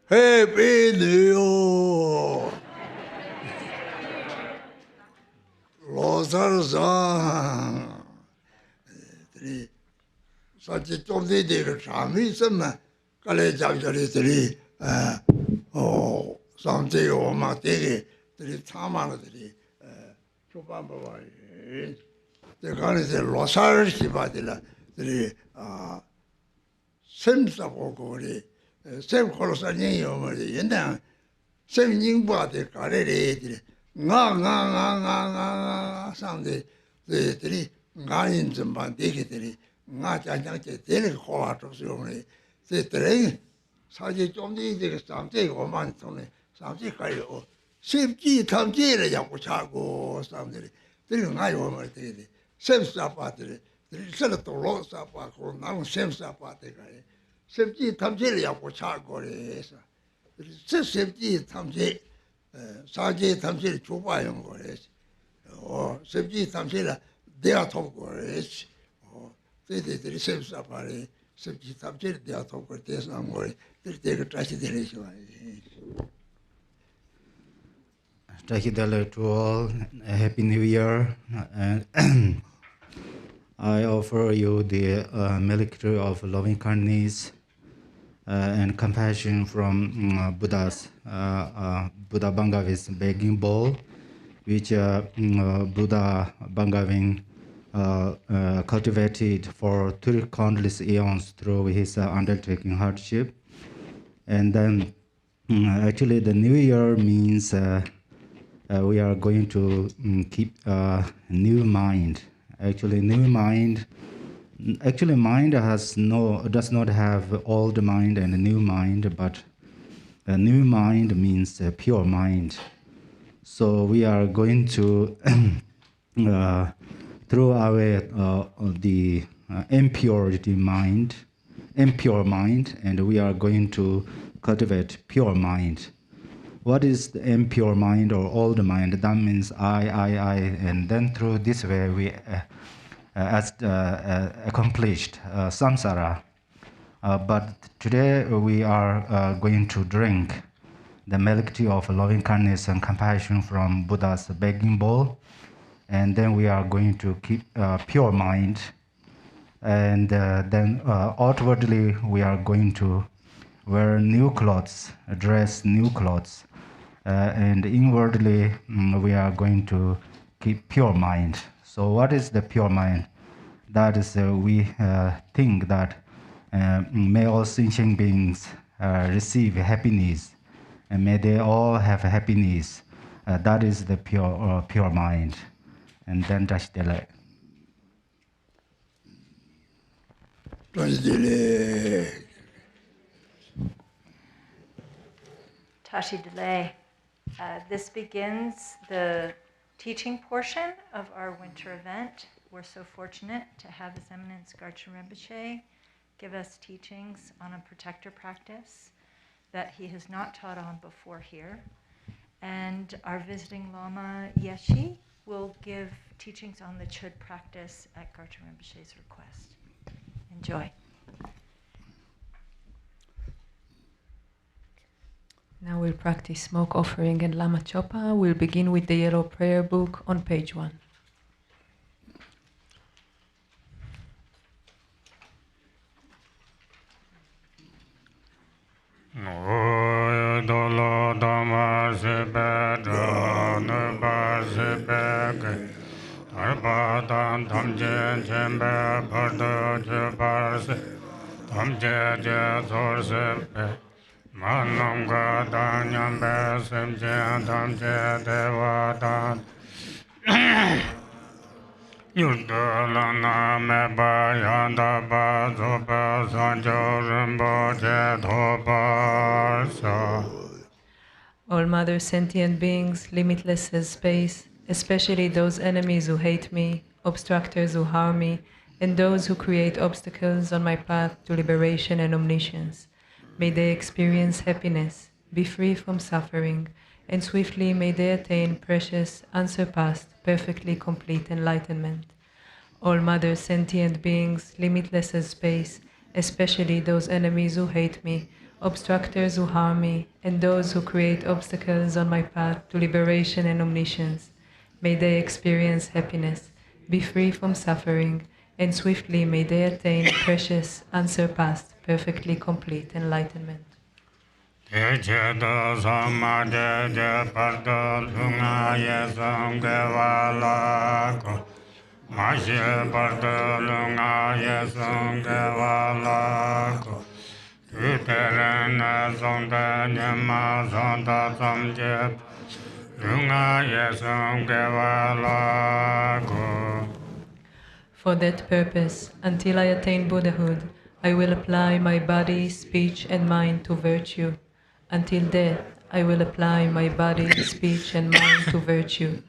Happy New Year! Losar-san. Such a Tommy Dick, Sami, some college actually, something or Materi, the Taman, the Chopamba. The Garchen is a Losar Shibatilla, the Sims of Okori, same Colosani over the Indian, same Yingba, the Carrere, someday the three Garchens and Bandicity, not a daily court of ceremony. The train, Saji Tommy, the something or Mantone, something kind of Safety Tamjere Yakuchago, something. Didn't I over the same stuff at the senator lost up now, same stuff at the guy. Safety Tamjere Yakuchago is safety Tamje, Saji Tamjere Chopa Yongores, or safety Tamjera, they are top gores, or they did the same stuff at the safety Tamjere, they are top gores, and worry, they take a tragedy. To all, a Happy New Year, and I offer you the military of loving kindness and compassion from Buddha's Buddha Bhangavin's begging bowl, which Buddha Bhangavin cultivated for 3 countless eons through his undertaking hardship. And then actually the New Year means we are going to keep a new mind. Actually, mind does not have old mind and a new mind, but a new mind means a pure mind. So we are going to throw away the impure mind, and we are going to cultivate pure mind. What is the impure mind or old mind? That means I, and then through this way we accomplished samsara. But today we are going to drink the milk tea of loving kindness and compassion from Buddha's begging bowl, and then we are going to keep pure mind, and then outwardly we are going to wear new clothes, dress new clothes. And inwardly, we are going to keep pure mind. So what is the pure mind? That is, we think that may all sentient beings receive happiness, and may they all have happiness. That is the pure mind. And then touch the leg. Tashi delay. This begins the teaching portion of our winter event. We're so fortunate to have His Eminence Garchen Rinpoche give us teachings on a protector practice that he has not taught on before here. And our visiting Lama Yeshe will give teachings on the Chud practice at Garchen Rinpoche's request. Enjoy. Now we'll practice smoke offering and Lama Chopa. We'll begin with the yellow prayer book on page 1. All Mother sentient beings, limitless as space, especially those enemies who hate me, obstructors who harm me, and those who create obstacles on my path to liberation and omniscience. May they experience happiness, be free from suffering, and swiftly may they attain precious, unsurpassed, perfectly complete enlightenment. All Mother sentient beings, limitless as space, especially those enemies who hate me, obstructors who harm me, and those who create obstacles on my path to liberation and omniscience. May they experience happiness, be free from suffering, and swiftly may they attain precious, unsurpassed, perfectly complete enlightenment. For that purpose, until I attain Buddhahood, I will apply my body, speech, and mind to virtue. Until death, I will apply my body, speech, and mind to virtue.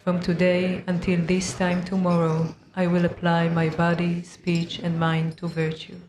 From today until this time tomorrow, I will apply my body, speech, and mind to virtue.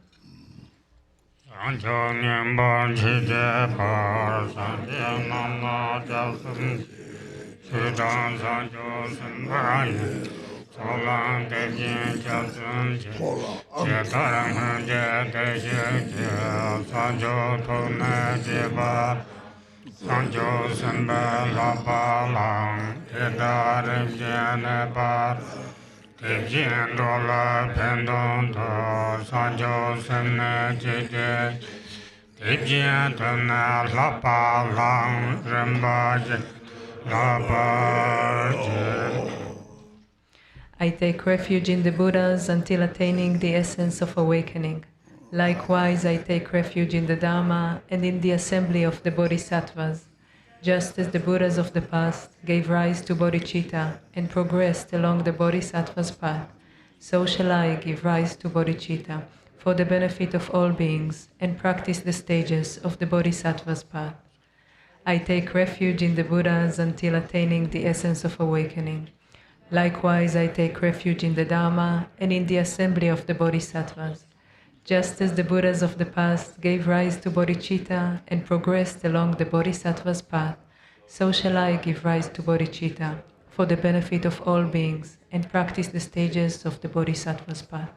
I take refuge in the Buddhas until attaining the essence of awakening. Likewise, I take refuge in the Dharma and in the assembly of the Bodhisattvas. Just as the Buddhas of the past gave rise to bodhicitta and progressed along the Bodhisattva's path, so shall I give rise to bodhicitta for the benefit of all beings and practice the stages of the Bodhisattva's path. I take refuge in the Buddhas until attaining the essence of awakening. Likewise, I take refuge in the Dharma and in the assembly of the Bodhisattvas. Just as the Buddhas of the past gave rise to bodhicitta and progressed along the Bodhisattva's path, so shall I give rise to bodhicitta for the benefit of all beings and practice the stages of the Bodhisattva's path.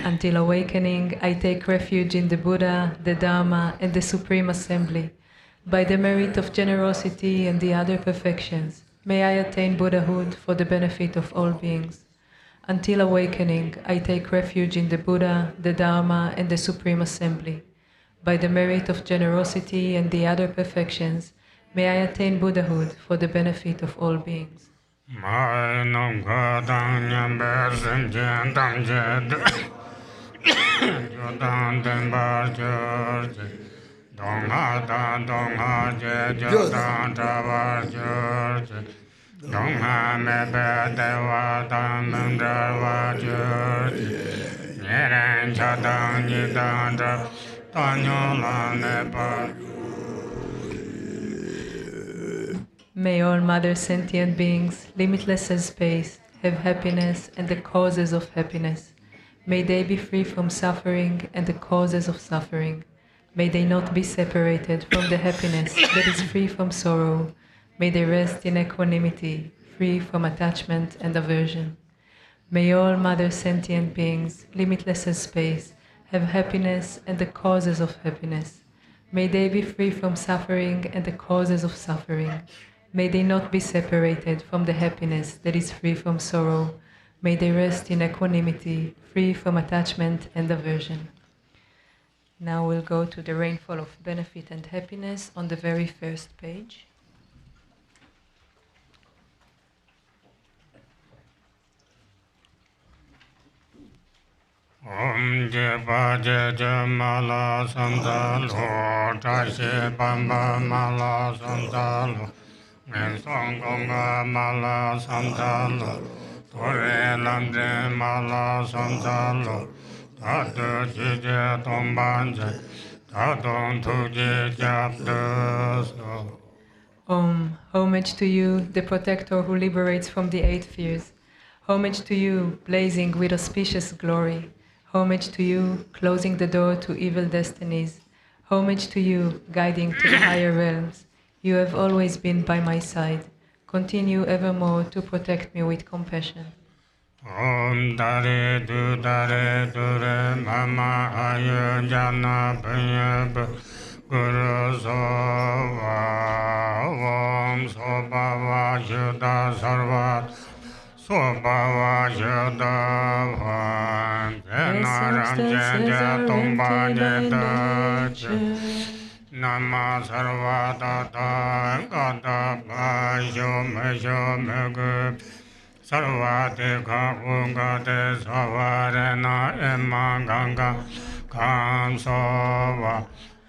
Until awakening, I take refuge in the Buddha, the Dharma, and the Supreme Assembly. By the merit of generosity and the other perfections, may I attain Buddhahood for the benefit of all beings. Until awakening, I take refuge in the Buddha, the Dharma, and the Supreme Assembly. By the merit of generosity and the other perfections, may I attain Buddhahood for the benefit of all beings. May all Mother sentient beings, limitless as space, have happiness and the causes of happiness. May they be free from suffering and the causes of suffering. May they not be separated from the happiness that is free from sorrow. May they rest in equanimity, free from attachment and aversion. May all Mother sentient beings, limitless as space, have happiness and the causes of happiness. May they be free from suffering and the causes of suffering. May they not be separated from the happiness that is free from sorrow. May they rest in equanimity, free from attachment and aversion. Now we'll go to the Rainfall of Benefit and Happiness on the very first page. Om Jepa Jeja Mala Santalo, Tashi Bamba Mala Santalo, Mensongonga Mala Santalo, Tore Lamde Mala Santalo, Tatu Jije Tombanje, Taton Tuje Japdaso. Om, homage to you, the protector who liberates from the 8 fears. Homage to you, blazing with auspicious glory. Homage to you, closing the door to evil destinies. Homage to you, guiding to the higher realms. You have always been by my side. Continue evermore to protect me with compassion. Om Dare Dure Mama Ayu Jana Panya Guru Sova Om Sobhava Yuddha Sarvat Sobhava Yuddha Van Venaram Jaya Tomba Jeta Nama Sarvata Gata Bhajo Mejo Megu Sarvate Gungate Savarena Emma Ganga Kam Sova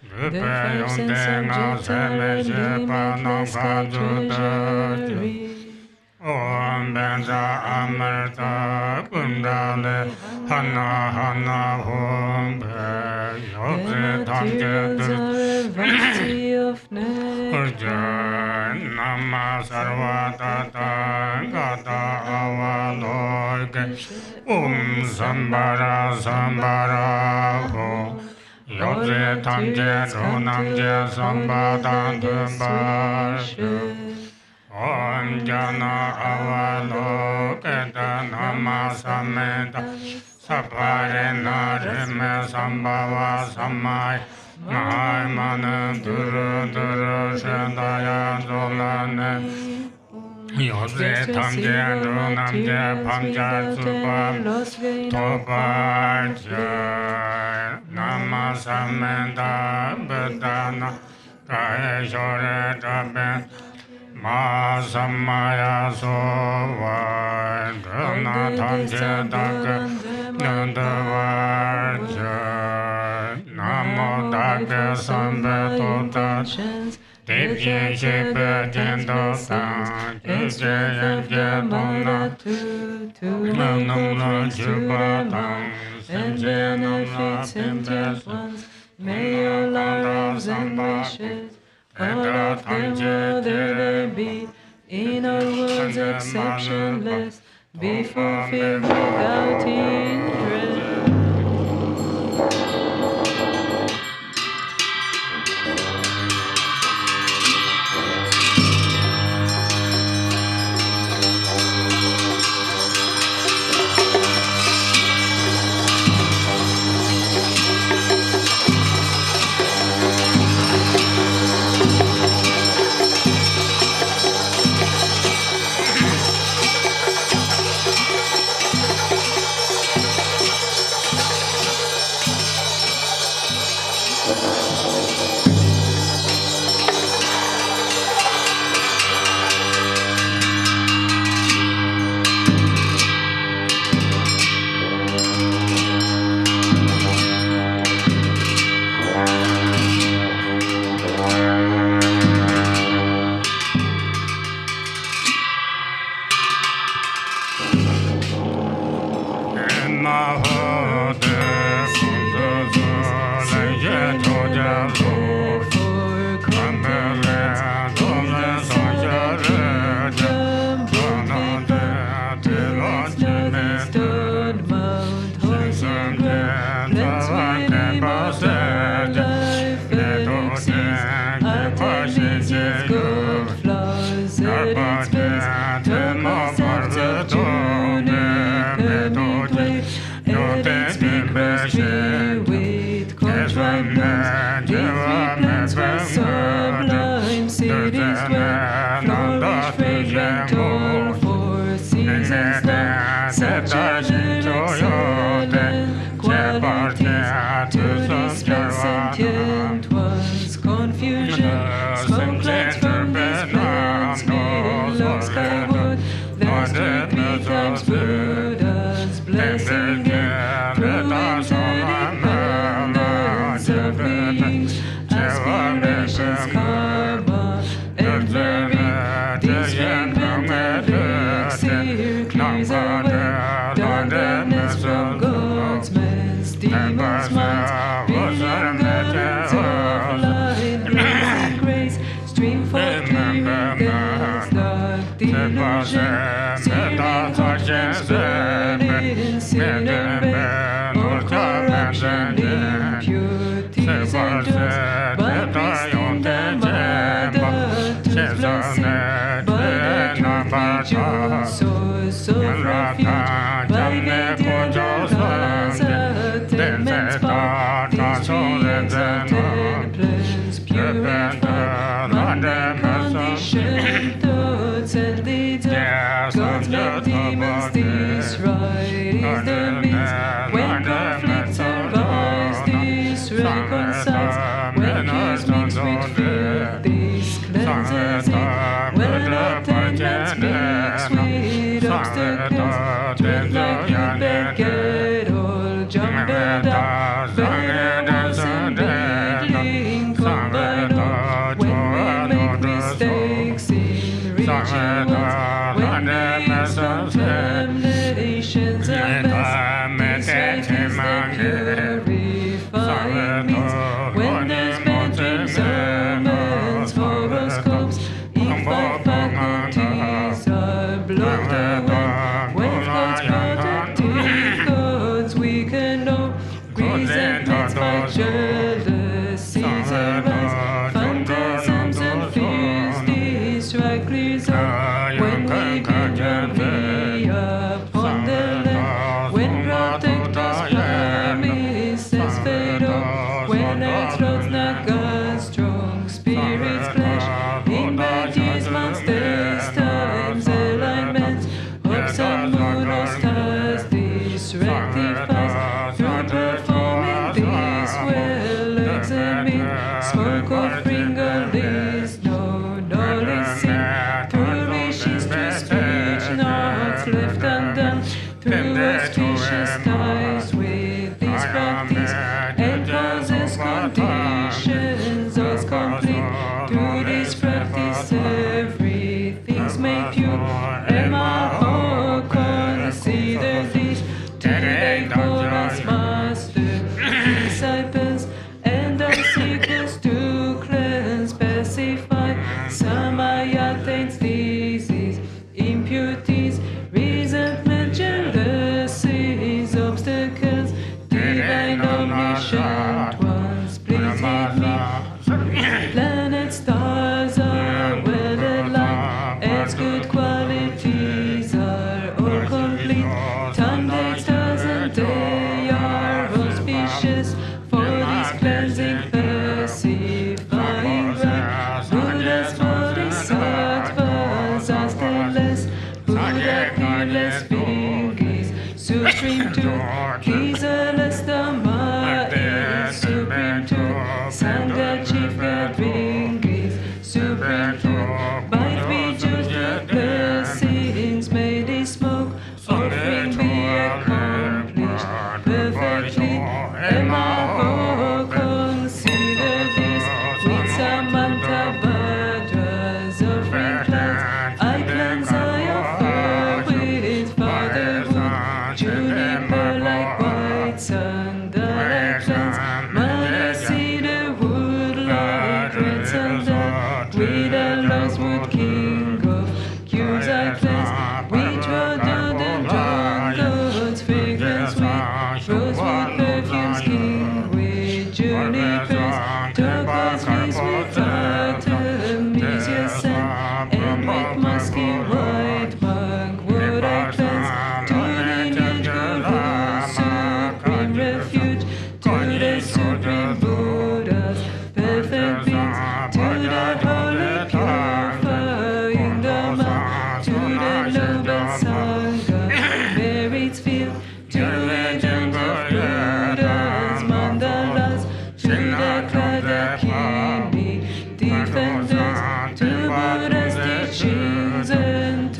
Vipayuntenga Semejepa Nankadudati Om Benza Amarta Kundale Hana Hana Humbe Yopre Tamke Nama Sarvata Gata Avaloke Sambara Sambara Ho Yopre Tamke Runamje Sambatan Tumbarshu Om Jana Avaloketa Nama Sameta Saparena Rime Sambhava Samai Maimana Duru Duru Shendaya Dolane Yose Tamje Runamje Pamja Supa Toparja Nama Sameta Bedana Kaya Shore Taben Ma Samaya Sova Dana Tamje Daka Nandavarja Namo Daka Sambe Tota Dipye Shepe Jendo San Jaya Jabona Namla Chöpa Tang Senje Namla Pimbe May your loves and wishes all of them whatever they be, in our words exceptionless, be fulfilled without hindrance. Sentient ones, confusion, smoke clouds from the spirits, speeding low skyward, their street 3 times Buddha's blessing it, through infinite abundance of beings, aspirations, karma, entering, distinct elixir, clears away, darkness from God's man's demons' minds. Stream forth clear, there's dark delusion, seeming hopeless, burning, sin and pain, all corruption, impurities and doors, but resting the mother, just blessing, but the truth rejoice, source of refuge, by Vidya Rasa, Tenment's power, these dreams of templars, pure and far, unconditioned thoughts and deeds of God's make demons destroy, is the means, when conflicts arise, this reconciles, when peace mixed with fear, this cleanses it, when attendance mixed with obstacles, treat like feedback, get all jumbled up, variables and dwindling combined up, when we make mistakes in reaching ones, when we use contaminations and mess, these right purifying means, when there's been dreams, omens, horoscopes, if five faculties are blocked away, when God's protective codes we can know, resentments by jealousies and rise, phantasms and fears, this right clears up, when we get journey upon the land, when protectors promises fade off, when ex-roads not God's strong spirits clash, in baptisms, days, times, alignments, hopes and moon or stars, this rectifies, through performing this well-examined, smoke offering a list, no knowledge sin, through wishes to speech, not left undone, through auspicious ties with this practice, and causes conditions as complete, through this practice everything's made pure, and my whole consider this, today for us master, disciples, and our seekers to cleanse, specify, Samayatain's disease, impurities, resentment, jealousies, obstacles, divine omniscient ones, please heed me. Planets, stars are well aligned, its good qualities are all complete. Time, day, stars, and day are auspicious for this cleansing, pacifying right. Buddhas, bodhisattvas are stainless, Buddha peerless fingers, supreme truth, these are less Dhamma is supreme truth, Sangha chief God fingers, supreme truth, might be just the blessings made in smoke, offering be accomplished perfectly, and my whole consider this, with Samantabhadras offering plants, I cleanse, I offer with fatherhood, juniper like white sandal I cleanse, Mahasidda wood like red sandal, with a rosewood king of cures I cleanse, with rhododendron God's fragrance, with rosewood perfumes king, with junipers, turquoise leaves with artemisia sand, and with musky white mugwort I cleanse, to the angel whose supreme refuge, to the supreme Buddha's perfect beings, to the holy purifying Dhamma, to the noble Sangha, merits field, to the jungle Buddha's mandalas, to the Kladakini defenders, to Buddha's teachings and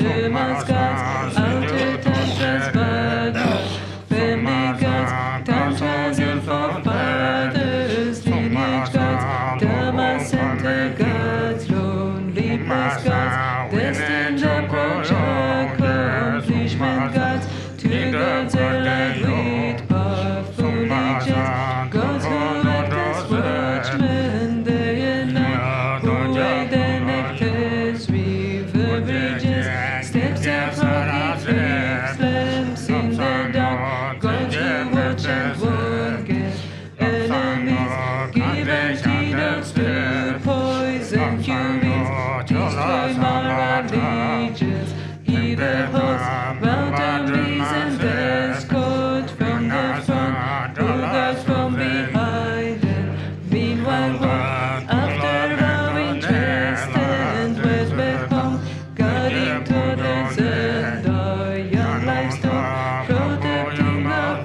angels, evil hosts, round armies and escort from the front, who guard from behind, and meanwhile walk after our interest and went back home, guarding toddlers and our young livestock, protecting our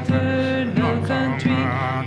paternal country,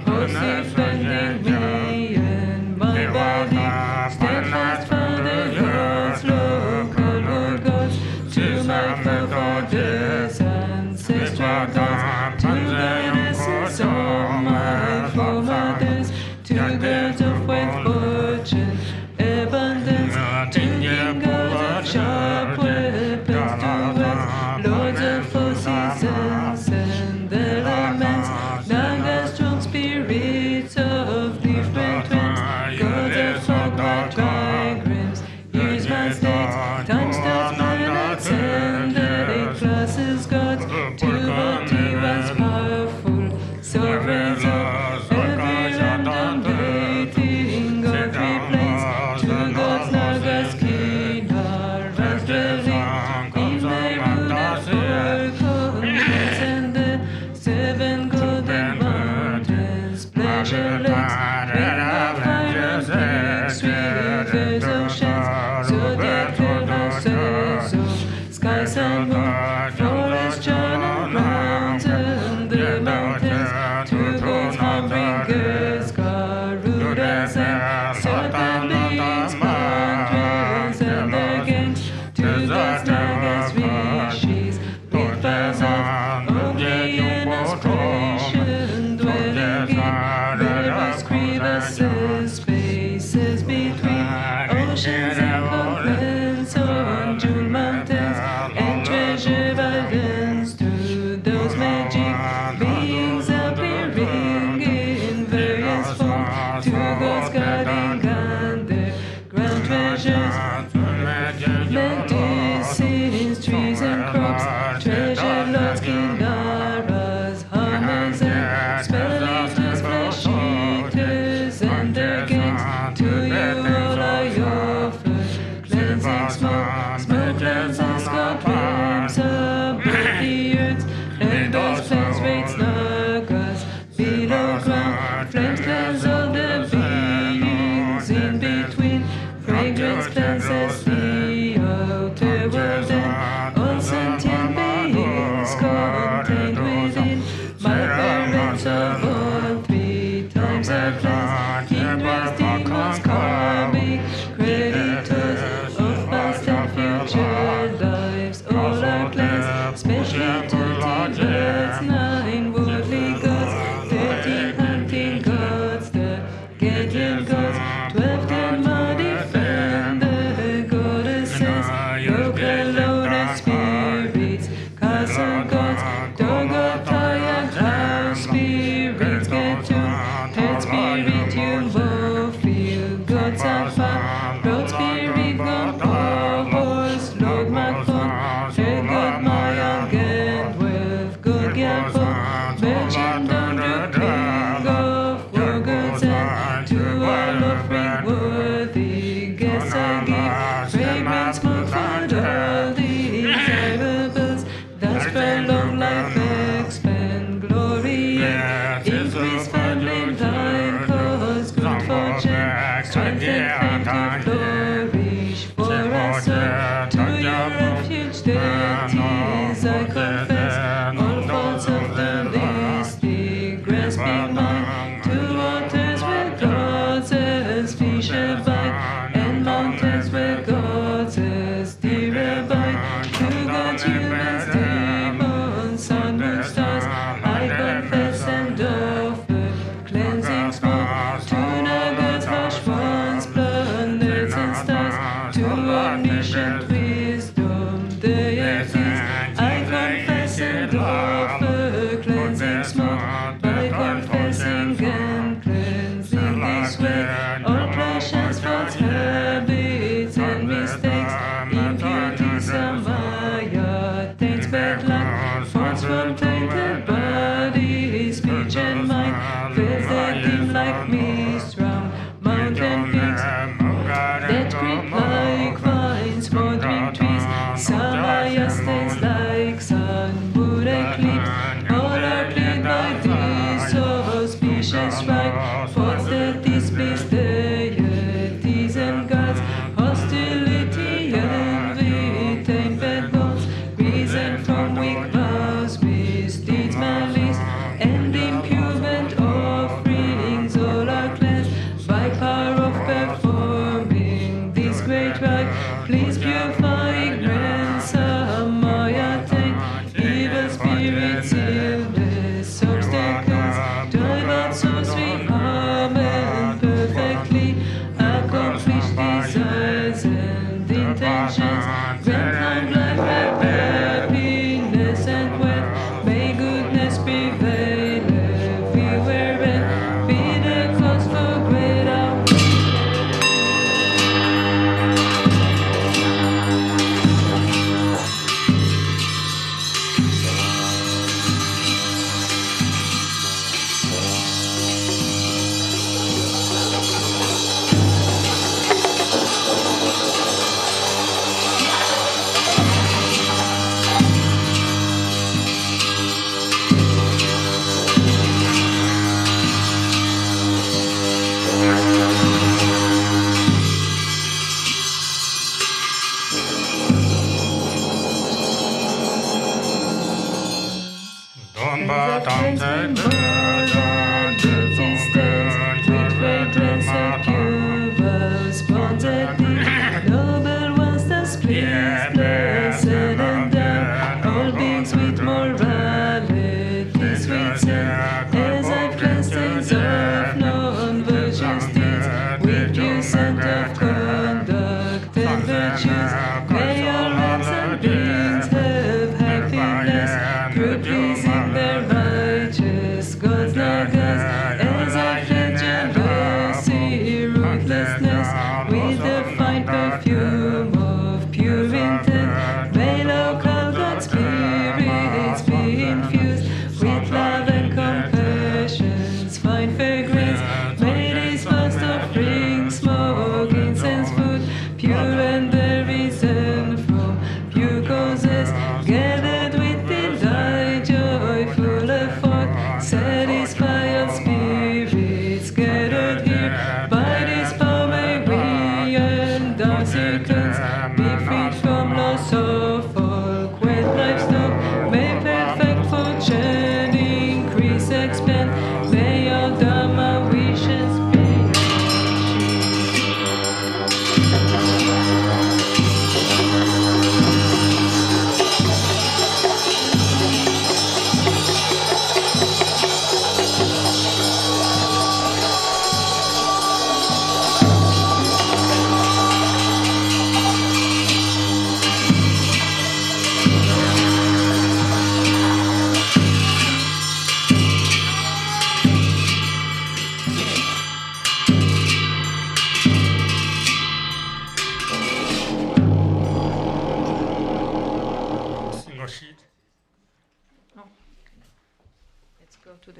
hosts defending me and my body, steadfast Father gods, local world gods, to my forefathers, ancestral gods, to goddesses, all my foremothers, to gods of wealth, fortune, abundance, to king gods of sharp weapons, to wealth, lords of four seasons and elements, nagas, strong spirits of different realms, gods of fog, diagrams, use my states, time stars, planets, and the classes gods, to body ones powerful, sovereigns of every random dating of three planes, to gods, nagas, kina, dwelling in the ruler four corners, and the seven golden mountains, pleasure lakes, ring of fire and sweet rivers, oceans, zodiac pillars, skies and moon, forest, John and grounds, and the mountains, to gods, harbingers, garudas and serpent beings, mandrills and their gangs, to gods, nagas, rishis, with fires of Ogni and aspiration, dwelling in various crevasses, spaces between oceans and continents, on jewel mountains and treasure islands, to those magic beings appearing in various forms, to gods guarding and their grand treasures, medicines, trees and crops, treasure lots, kinaras, hummers and spell eaters, flesh eaters and their gangs, to you all I offer cleansing smoke, smoke cleanses God limbs above the earth, and those flames raise nagas below ground, flames cleanse all the beings in between, fragrance cleanses the outer world, and all sentient beings contained within, my parents of all three times are cleansed, hindrance, demons, karmic creditors of past and future lives, all are cleansed, especially 20 birds, 9 worldly gods, 13 hunting gods, the guardian gods, 12 ten Mani defender goddesses, local lotus spirits, castle gods, dog of tired house spirits, get to head spirit, you both feel gods are fun, road spirit, god, horse, Lord Macon, head god, Maya, get wealth, good Gyalpo, merchant on the king of war goods, and to all offering worthy guests I give fragrance, smoke, food, all the desirables, thus prolong life, expand glory, increase family line, cause good fortune, strength and fame to flourish for us all, to your refuge deities I confess, all faults of the mystic, grasping mind, to waters where gods as fish abide, and mountains where gods as deer abide, to gods, humans, demons, sun, moon, stars, I confess and offer cleansing smoke, to nagas, harsh ones, planets and stars, to omniscient wisdom, deities, I confess and offer cleansing smoke, by confessing and cleansing this way, all passions, faults, habits and mistakes, impurities, samaya, taints, bad luck, faults from tainted body, speech and mind, fears that dim like mist round mountain peaks, that creep like vines, smoldering trees, and long life and happiness and wealth. May goodness prevail everywhere and be the cause for great outcome.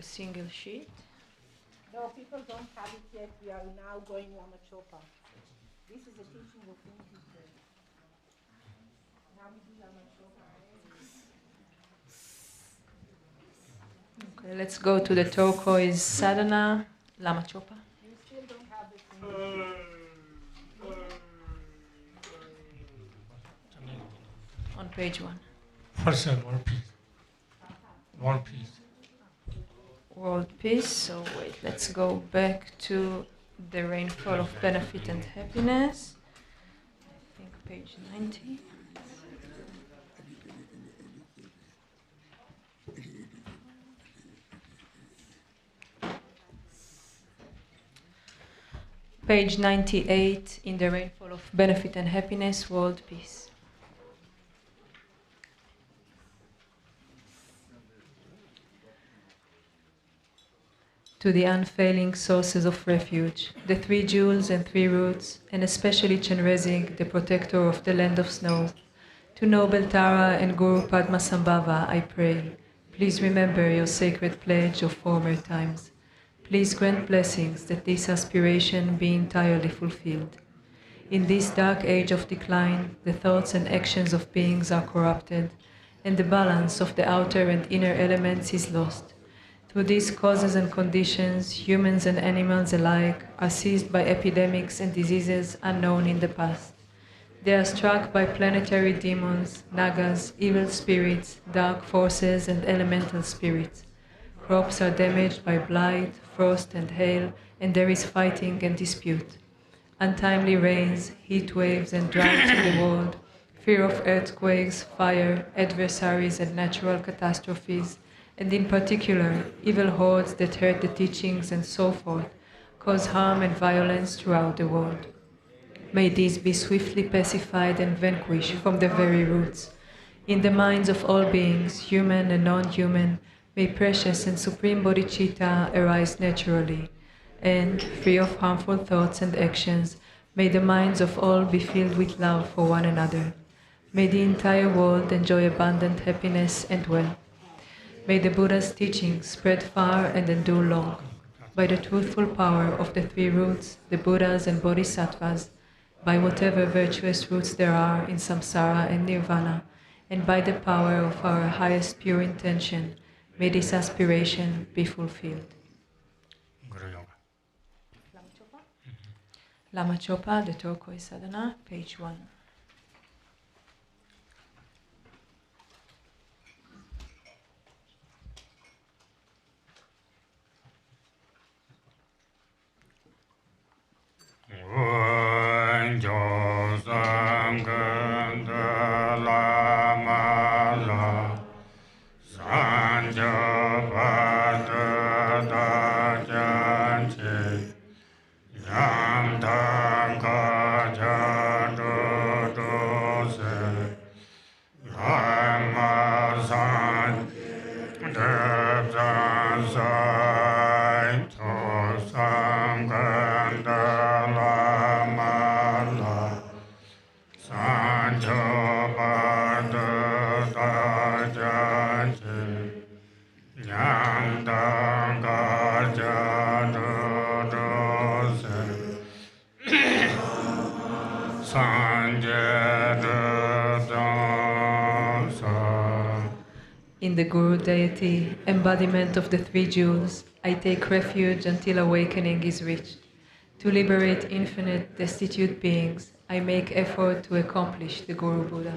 Single sheet. No, people don't have it yet. We are now going Lama Chopa. This is a teaching of Rinpoche. Now we do Lama Chopa. Okay, let's go to the turquoise sadhana, Lama Chopa. You still don't have the thing. On page 1. First world peace. World peace. World peace. So wait, let's go back to the rainfall of benefit and happiness. I think page 90. Page 98 in the rainfall of benefit and happiness, world peace. To the unfailing sources of refuge, the 3 jewels and 3 roots, and especially Chenrezig, the protector of the land of snow. To noble Tara and Guru Padmasambhava, I pray, please remember your sacred pledge of former times. Please grant blessings that this aspiration be entirely fulfilled. In this dark age of decline, the thoughts and actions of beings are corrupted, and the balance of the outer and inner elements is lost. Through these causes and conditions, humans and animals alike are seized by epidemics and diseases unknown in the past. They are struck by planetary demons, nagas, evil spirits, dark forces, and elemental spirits. Crops are damaged by blight, frost, and hail, and there is fighting and dispute. Untimely rains, heat waves, and droughts in the world, fear of earthquakes, fire, adversaries, and natural catastrophes, and in particular, evil hordes that hurt the teachings and so forth, cause harm and violence throughout the world. May these be swiftly pacified and vanquished from their very roots. In the minds of all beings, human and non-human, may precious and supreme bodhicitta arise naturally, and, free of harmful thoughts and actions, may the minds of all be filled with love for one another. May the entire world enjoy abundant happiness and wealth. May the Buddha's teachings spread far and endure long. By the truthful power of the three roots, the Buddhas and Bodhisattvas, by whatever virtuous roots there are in samsara and nirvana, and by the power of our highest pure intention, may this aspiration be fulfilled. Lama Chopa, the turquoise sadhana, page 1. In the Guru deity, embodiment of the three jewels, I take refuge until awakening is reached. To liberate infinite, destitute beings, I make effort to accomplish the Guru Buddha.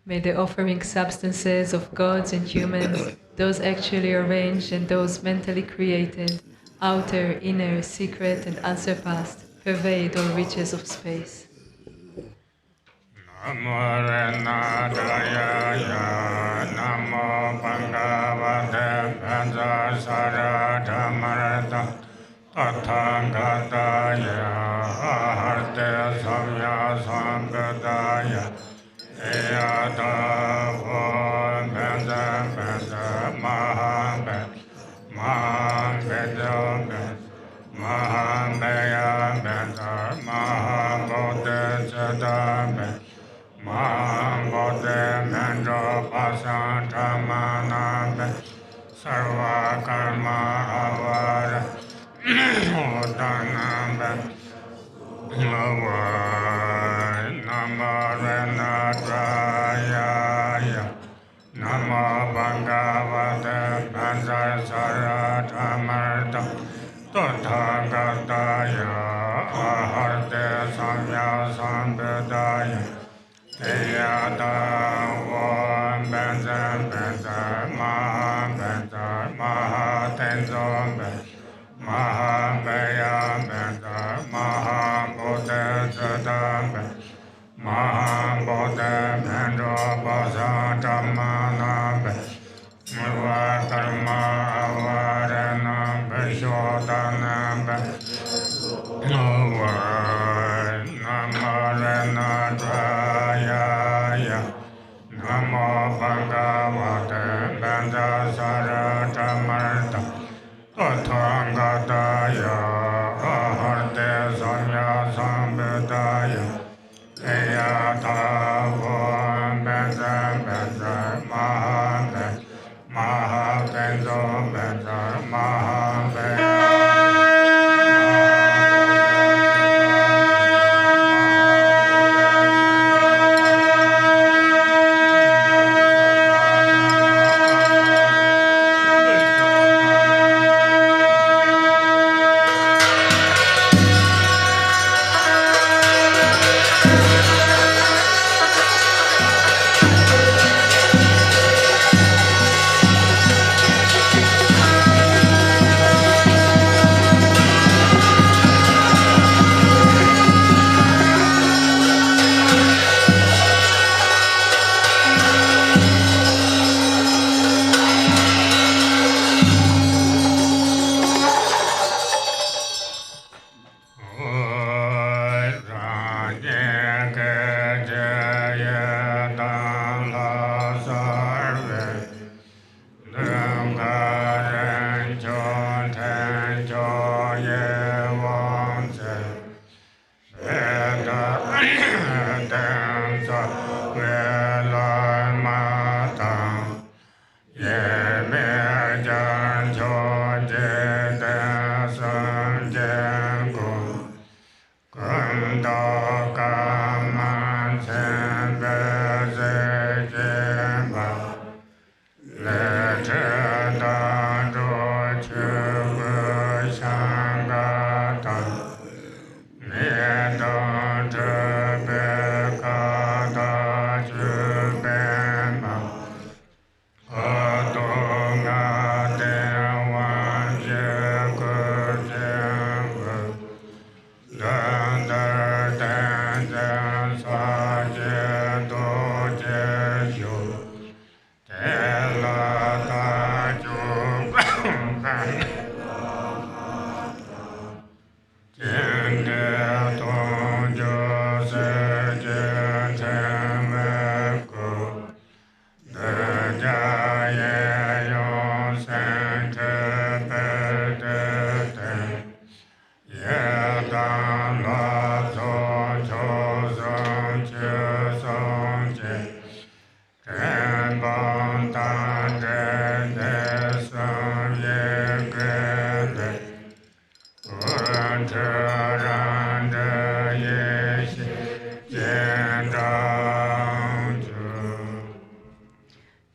May the offering substances of gods and humans, those actually arranged and those mentally created, outer, inner, secret, and unsurpassed, pervade all reaches of space.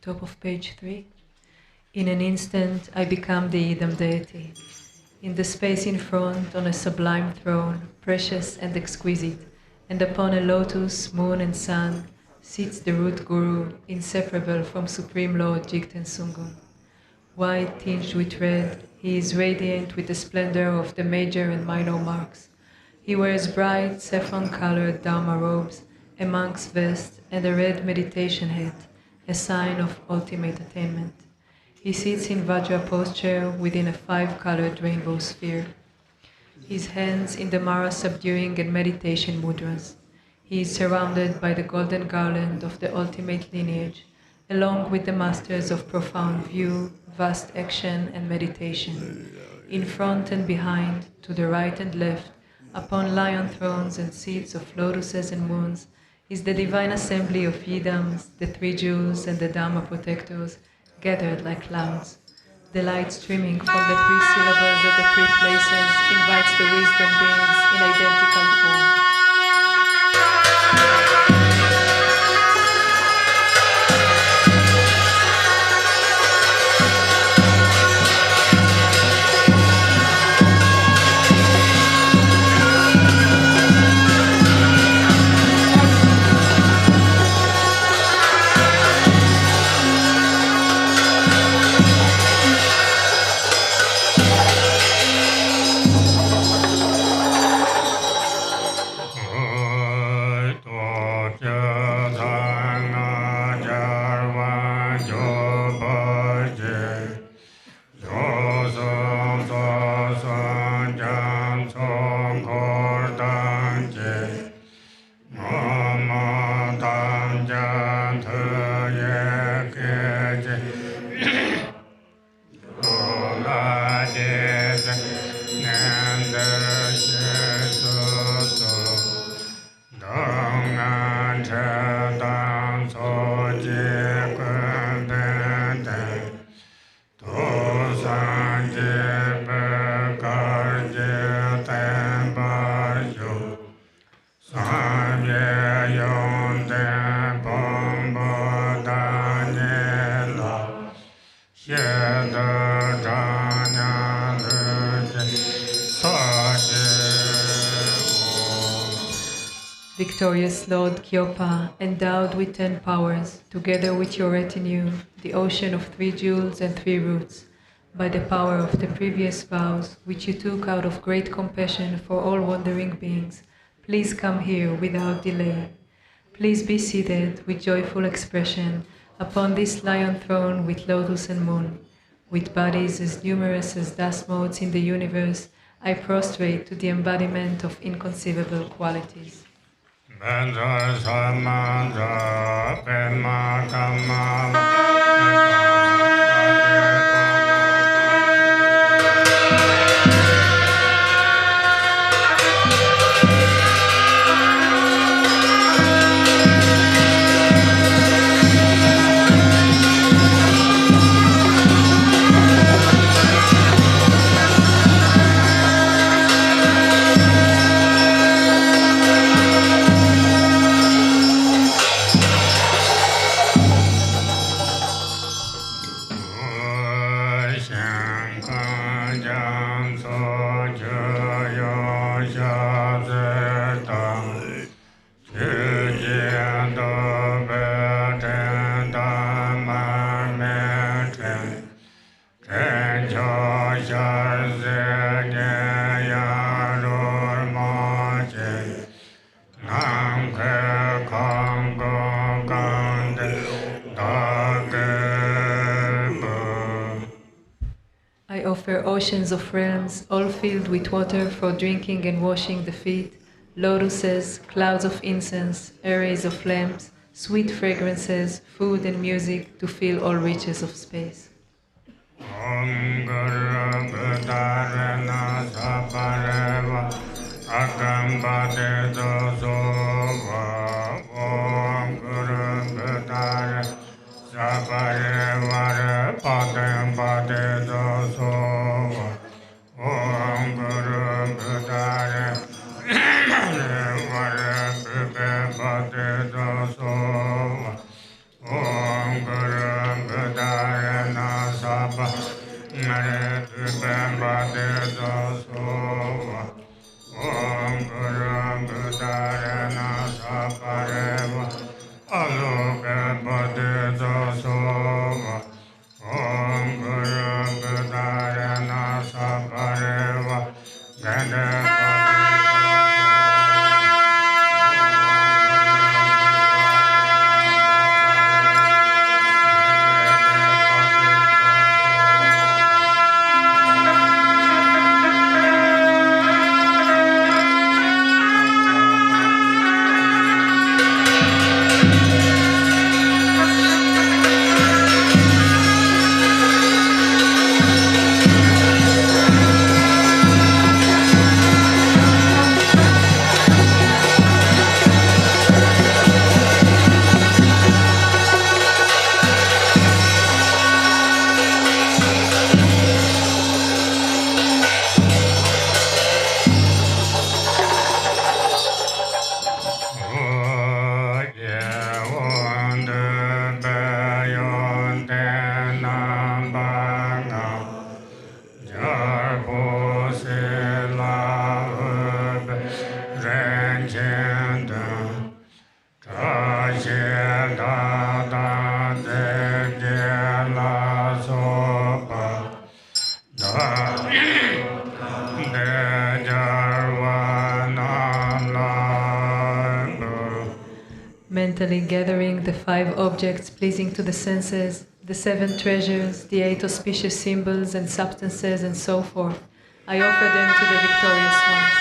Top of page 3. In an instant, I become the Idam deity. In the space in front, on a sublime throne, precious and exquisite, and upon a lotus, moon and sun, sits the root guru, inseparable from Supreme Lord Jigten Sungun. White tinged with red, he is radiant with the splendor of the major and minor marks. He wears bright, saffron-colored Dharma robes, a monk's vest, and a red meditation hat, a sign of ultimate attainment. He sits in Vajra posture within a 5-colored rainbow sphere. His hands in the Mara subduing and meditation mudras. He is surrounded by the golden garland of the ultimate lineage, along with the masters of profound view, vast action and meditation. In front and behind, to the right and left, upon lion thrones and seats of lotuses and moons, is the divine assembly of Yidams, the three jewels and the Dharma protectors, gathered like clouds. The light streaming from the three syllables at the three places invites the wisdom beings in identical form. Victorious Lord Chöpa, endowed with 10 powers, together with your retinue, the ocean of 3 jewels and 3 roots, by the power of the previous vows, which you took out of great compassion for all wandering beings, please come here without delay. Please be seated with joyful expression upon this lion throne with lotus and moon. With bodies as numerous as dust motes in the universe, I prostrate to the embodiment of inconceivable qualities. offer oceans of realms, all filled with water for drinking and washing the feet, lotuses, clouds of incense, arrays of lamps, sweet fragrances, food and music to fill all reaches of space. Om Guru Buddharana Sapareva Agambade Dosova Om Guru Buddharana Sapareva Padambade Dosova Om Guru Buddharana Sapareva Dosova Om Guru Buddharana Sabha Nare Bambade Dosova Om Guru Buddharana Sapareva Aloka Bade Dosova Om Guru Buddharana Sapareva Ganda Mentally gathering the 5 objects pleasing to the senses, the 7 treasures, the 8 auspicious symbols and substances and so forth, I offer them to the victorious ones.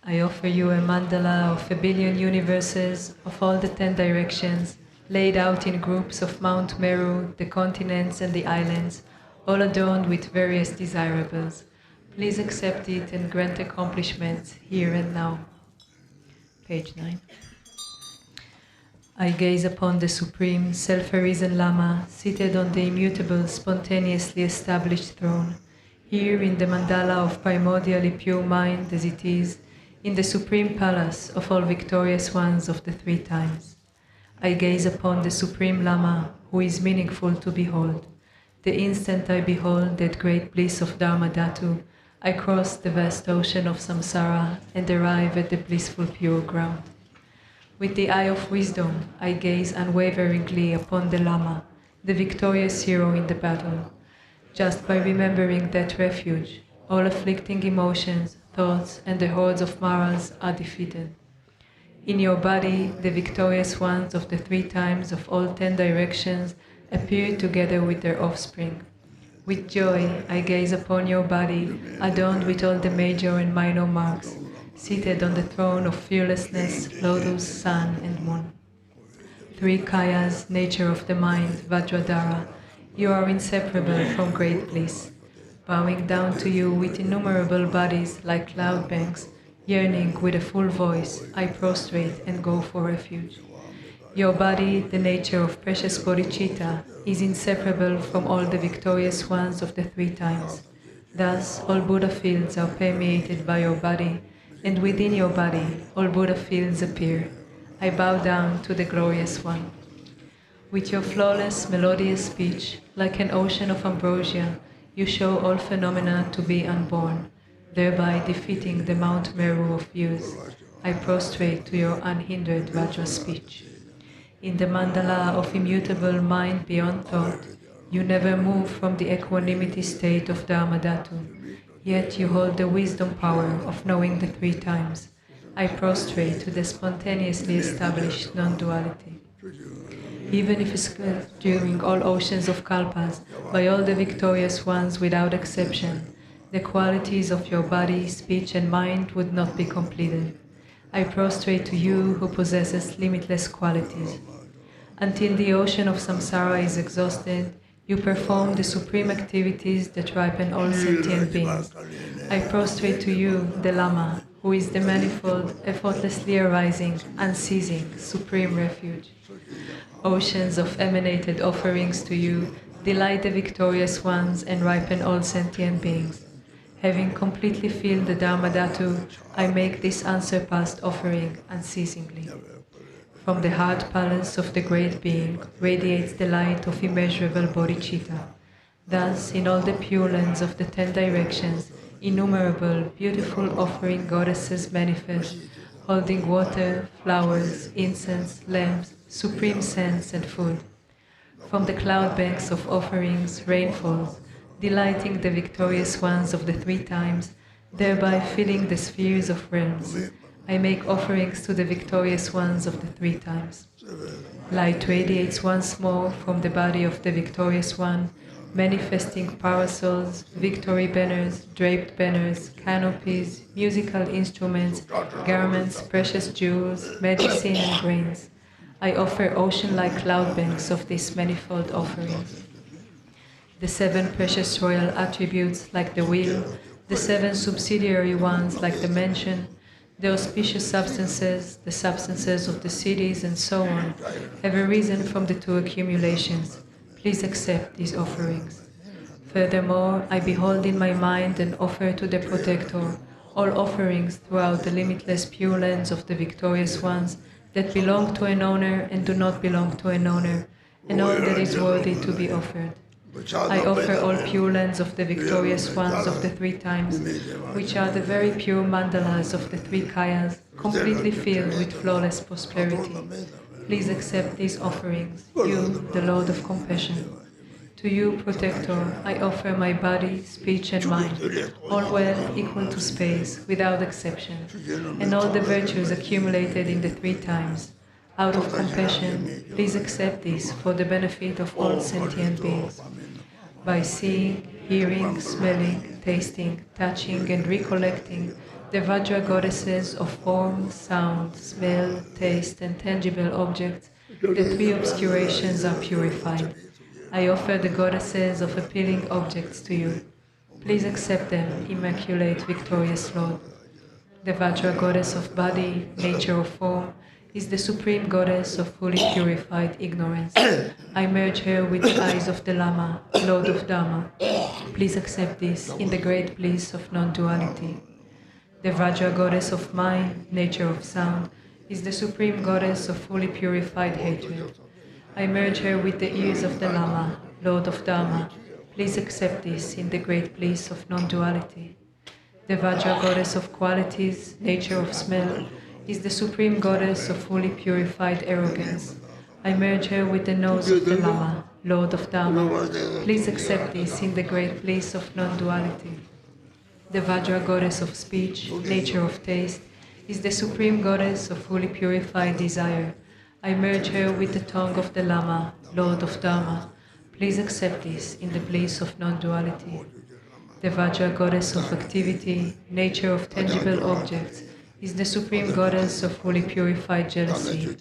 I offer you a mandala of a billion universes of all the 10 directions, laid out in groups of Mount Meru, the continents and the islands, all adorned with various desirables. Please accept it and grant accomplishments here and now. Page 9. I gaze upon the Supreme, self-arisen Lama, seated on the immutable, spontaneously established throne, here in the mandala of primordially pure mind as it is, in the supreme palace of all victorious ones of the 3 times. I gaze upon the Supreme Lama, who is meaningful to behold. The instant I behold that great bliss of Dharma Dhatu, I cross the vast ocean of samsara and arrive at the blissful pure ground. With the eye of wisdom, I gaze unwaveringly upon the Lama, the victorious hero in the battle. Just by remembering that refuge, all afflicting emotions, thoughts, and the hordes of Maras are defeated. In your body, the victorious ones of the 3 times of all 10 directions appear together with their offspring. With joy, I gaze upon your body, adorned with all the major and minor marks, seated on the throne of fearlessness, lotus, sun, and moon. 3 kayas, nature of the mind, Vajradhara, You are inseparable from great bliss. Bowing down to you with innumerable bodies like cloud banks, yearning with a full voice, I prostrate and go for refuge. Your body, the nature of precious bodhicitta, is inseparable from all the victorious ones of the three times. Thus, all Buddha fields are permeated by your body, and within your body, all Buddha fields appear. I bow down to the glorious one. With your flawless, melodious speech, like an ocean of ambrosia, you show all phenomena to be unborn, thereby defeating the Mount Meru of views. I prostrate to your unhindered Vajra speech. In the mandala of immutable mind beyond thought, you never move from the equanimity state of Dharmadhatu, yet you hold the wisdom power of knowing the three times. I prostrate to the spontaneously established non-duality. Even if escaped during all oceans of kalpas, by all the victorious ones without exception, the qualities of your body, speech, and mind would not be completed. I prostrate to you who possesses limitless qualities. Until the ocean of samsara is exhausted, you perform the supreme activities that ripen all sentient beings. I prostrate to you, the Lama, who is the manifold, effortlessly arising, unceasing, supreme refuge. Oceans of emanated offerings to you delight the victorious ones and ripen all sentient beings. Having completely filled the Dharmadhatu, I make this unsurpassed offering unceasingly. From the heart palace of the great being radiates the light of immeasurable bodhicitta. Thus, in all the pure lands of the 10 directions, innumerable, beautiful offering goddesses manifest, holding water, flowers, incense, lamps, supreme scents, and food. From the cloud banks of offerings, rainfalls, delighting the victorious ones of the three times, thereby filling the spheres of realms. I make offerings to the victorious ones of the three times. Light radiates once more from the body of the victorious one, manifesting parasols, victory banners, draped banners, canopies, musical instruments, garments, precious jewels, medicine, and grains. I offer ocean-like cloud banks of these manifold offerings. The 7 precious royal attributes like the wheel, the 7 subsidiary ones like the mansion, the auspicious substances, the substances of the cities, and so on, have arisen from the 2 accumulations. Please accept these offerings. Furthermore, I behold in my mind and offer to the Protector all offerings throughout the limitless pure lands of the victorious ones that belong to an owner and do not belong to an owner, and all that is worthy to be offered. I offer all pure lands of the victorious ones of the three times, which are the very pure mandalas of the 3 kayas, completely filled with flawless prosperity. Please accept these offerings, you, the Lord of Compassion. To you, Protector, I offer my body, speech, and mind, all well equal to space, without exception, and all the virtues accumulated in the 3 times. Out of compassion, please accept these for the benefit of all sentient beings. By seeing, hearing, smelling, tasting, touching, and recollecting, the Vajra goddesses of form, sound, smell, taste, and tangible objects, the 3 obscurations are purified. I offer the goddesses of appealing objects to you. Please accept them, Immaculate Victorious Lord. The Vajra goddess of body, nature of form, is the supreme goddess of fully purified ignorance. I merge her with the eyes of the Lama, Lord of Dharma. Please accept this in the great bliss of non-duality. The Vajra goddess of mind, nature of sound, is the supreme goddess of fully purified hatred. I merge her with the ears of the Lama, Lord of Dharma. Please accept this in the great bliss of non-duality. The Vajra goddess of qualities, nature of smell, is the supreme goddess of fully purified arrogance. I merge her with the nose of the Lama, Lord of Dharma. Please accept this in the great bliss of non-duality. The Vajra goddess of speech, nature of taste, is the supreme goddess of fully purified desire. I merge her with the tongue of the Lama, Lord of Dharma. Please accept this in the bliss of non-duality. The Vajra goddess of activity, nature of tangible objects, is the supreme goddess of fully purified jealousy.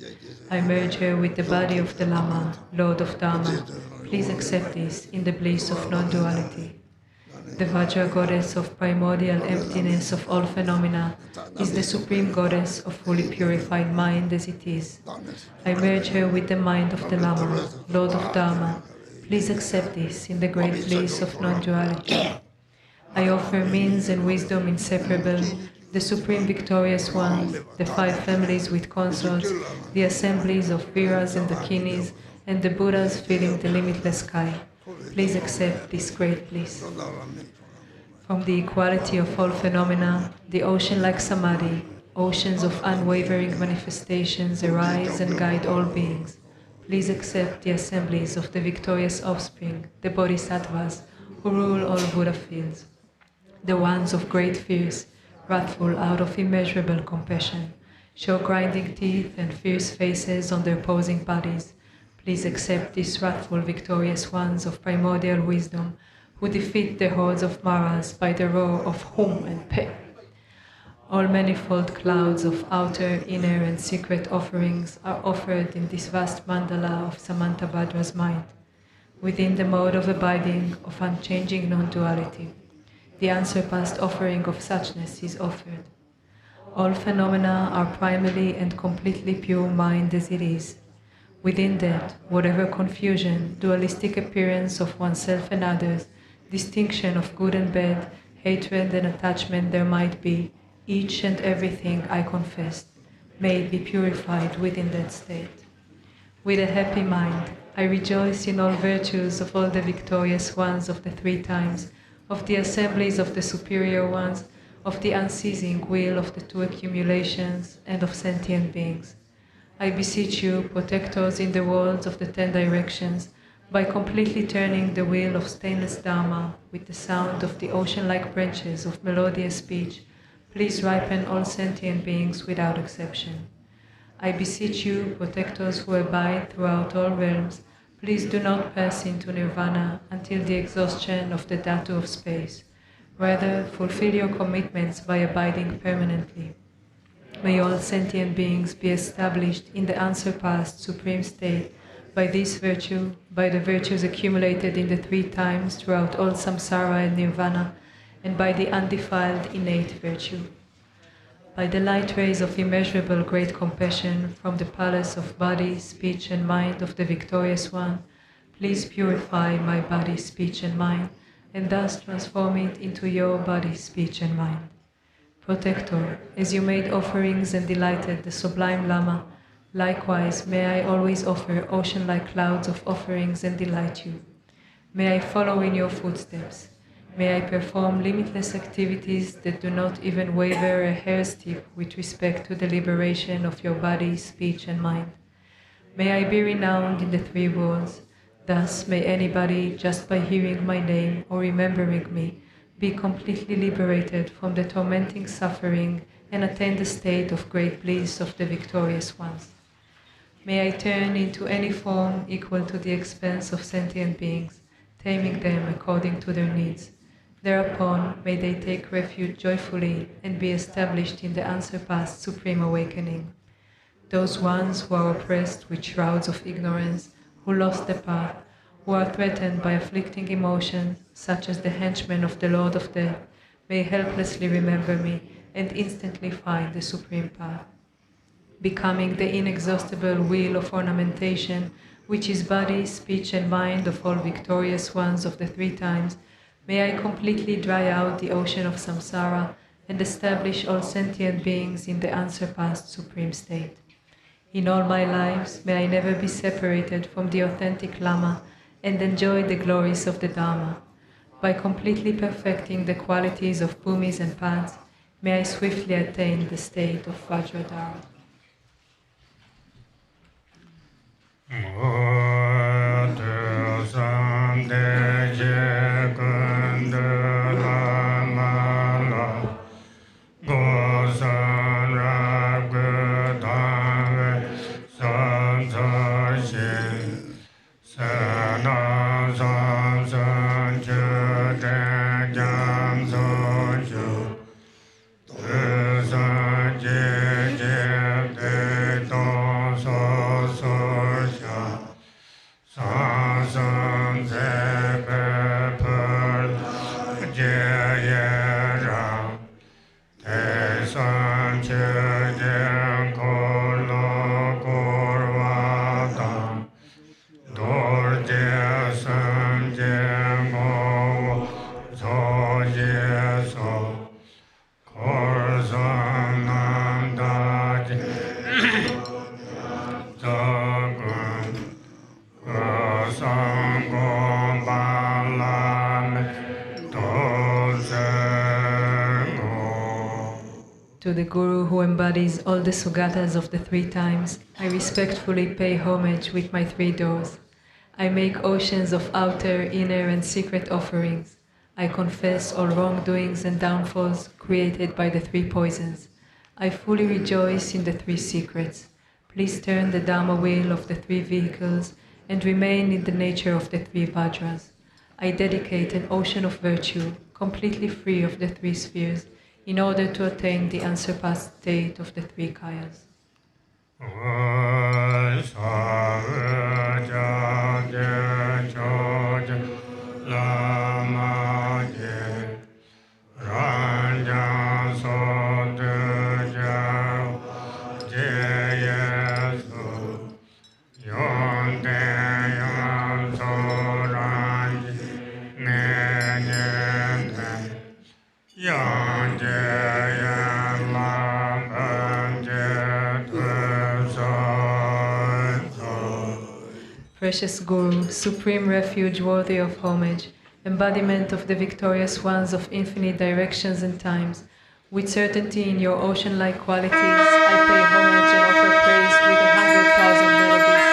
I merge her with the body of the Lama, Lord of Dharma. please accept this in the bliss of non-duality. The Vajra goddess of primordial emptiness of all phenomena is the supreme goddess of fully purified mind as it is. I merge her with the mind of the Lama, Lord of Dharma. Please accept this in the great bliss of non-duality. I offer means and wisdom inseparable, the supreme victorious ones, the 5 families with consorts, the assemblies of Viras and Dakinis, and the Buddhas filling the limitless sky. Please accept this great bliss. From the equality of all phenomena, the ocean-like samadhi, oceans of unwavering manifestations arise and guide all beings. Please accept the assemblies of the victorious offspring, the bodhisattvas, who rule all Buddha fields, the ones of great fears, wrathful out of immeasurable compassion, show grinding teeth and fierce faces on their posing bodies. Please accept these wrathful victorious ones of primordial wisdom, who defeat the hordes of Maras by the roar of Hum and Pe. All manifold clouds of outer, inner, and secret offerings are offered in this vast mandala of Samantabhadra's mind, within the mode of abiding, of unchanging non-duality. The unsurpassed offering of suchness is offered. All phenomena are primarily and completely pure mind as it is. Within that, whatever confusion, dualistic appearance of oneself and others, distinction of good and bad, hatred and attachment there might be, each and everything I confess, may it be purified within that state. With a happy mind, I rejoice in all virtues of all the victorious ones of the 3 times, of the assemblies of the superior ones, of the unceasing will of the 2 accumulations, and of sentient beings. I beseech you, protectors in the worlds of the 10 directions, by completely turning the wheel of stainless Dharma with the sound of the ocean-like branches of melodious speech, please ripen all sentient beings without exception. I beseech you, protectors who abide throughout all realms, please do not pass into nirvana until the exhaustion of the dhatu of space. Rather, fulfill your commitments by abiding permanently. May all sentient beings be established in the unsurpassed supreme state by this virtue, by the virtues accumulated in the 3 times throughout all samsara and nirvana, and by the undefiled innate virtue. By the light rays of immeasurable great compassion from the palace of body, speech, and mind of the victorious one, please purify my body, speech, and mind, and thus transform it into your body, speech, and mind. Protector, as you made offerings and delighted the sublime Lama, likewise may I always offer ocean-like clouds of offerings and delight you. May I follow in your footsteps. May I perform limitless activities that do not even waver a hair's tip with respect to the liberation of your body, speech, and mind. May I be renowned in the 3 worlds. Thus may anybody, just by hearing my name or remembering me, be completely liberated from the tormenting suffering and attain the state of great bliss of the victorious ones. May I turn into any form equal to the expense of sentient beings, taming them according to their needs. Thereupon, may they take refuge joyfully and be established in the unsurpassed supreme awakening. Those ones who are oppressed with shrouds of ignorance, who lost the path, who are threatened by afflicting emotions, such as the henchmen of the Lord of Death, may helplessly remember me and instantly find the supreme path. Becoming the inexhaustible wheel of ornamentation, which is body, speech, and mind of all victorious ones of the 3 times, may I completely dry out the ocean of samsara and establish all sentient beings in the unsurpassed supreme state. In all my lives, may I never be separated from the authentic Lama and enjoy the glories of the Dharma. By completely perfecting the qualities of bhumis and paths, may I swiftly attain the state of Vajradhara. Sa To the Guru who embodies all the Sugatas of the 3 times, I respectfully pay homage with my 3 doors. I make oceans of outer, inner, and secret offerings. I confess all wrongdoings and downfalls created by the 3 poisons. I fully rejoice in the 3 secrets. Please turn the Dharma wheel of the 3 vehicles and remain in the nature of the 3 Vajras. I dedicate an ocean of virtue, completely free of the 3 spheres, in order to attain the unsurpassed state of the 3 kayas. Precious Guru, supreme refuge worthy of homage, embodiment of the victorious ones of infinite directions and times, with certainty in your ocean-like qualities, I pay homage and offer praise with 100,000 melodies.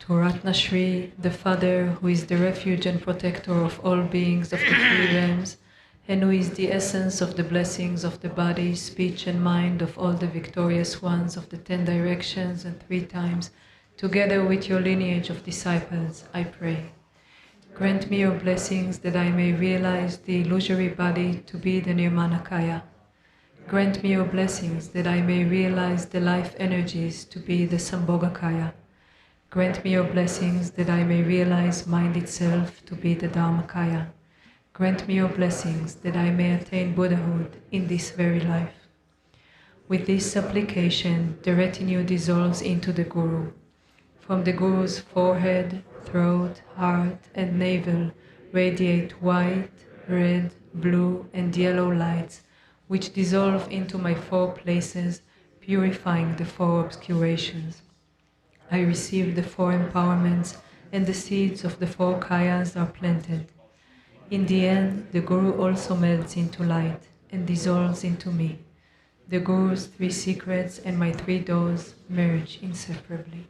To Ratna Shri, the Father, who is the refuge and protector of all beings of the three realms, and who is the essence of the blessings of the body, speech, and mind of all the victorious ones of the 10 directions and 3 times, together with your lineage of disciples, I pray. Grant me your blessings that I may realize the illusory body to be the Nirmanakaya. Grant me your blessings that I may realize the life energies to be the Sambhogakaya. Grant me your blessings that I may realize mind itself to be the Dharmakaya. Grant me your blessings that I may attain Buddhahood in this very life. With this supplication, the retinue dissolves into the Guru. From the Guru's forehead, throat, heart, and navel radiate white, red, blue, and yellow lights, which dissolve into my 4 places, purifying the 4 obscurations. I receive the 4 empowerments, and the seeds of the 4 kayas are planted. In the end, the Guru also melts into light and dissolves into me. The Guru's 3 secrets and my 3 doors merge inseparably.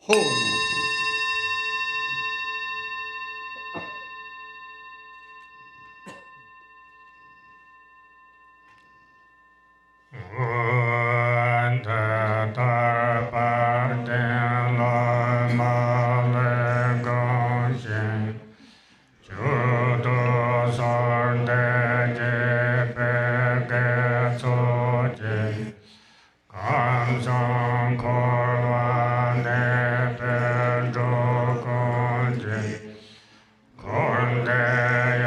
Home. Konde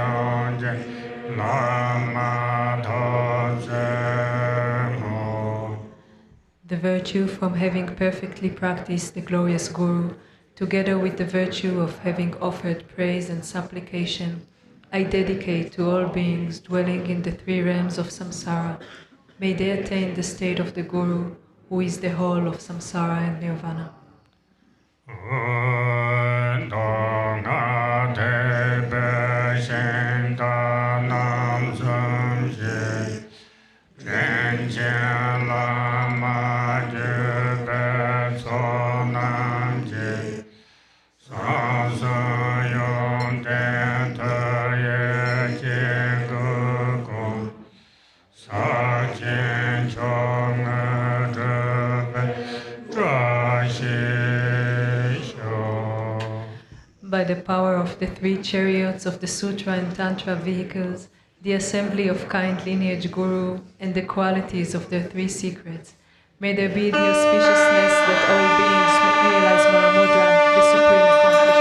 virtue from having perfectly practiced the glorious Guru, together with the virtue of having offered praise and supplication, I dedicate to all beings dwelling in the three realms of samsara. May they attain the state of the Guru, who is the whole of samsara and nirvana. Lama By the power of the three chariots of the Sutra and Tantra vehicles, the assembly of kind lineage Guru, and the qualities of their three secrets, may there be the auspiciousness that all beings may realize Mahamudra, the supreme accomplishment.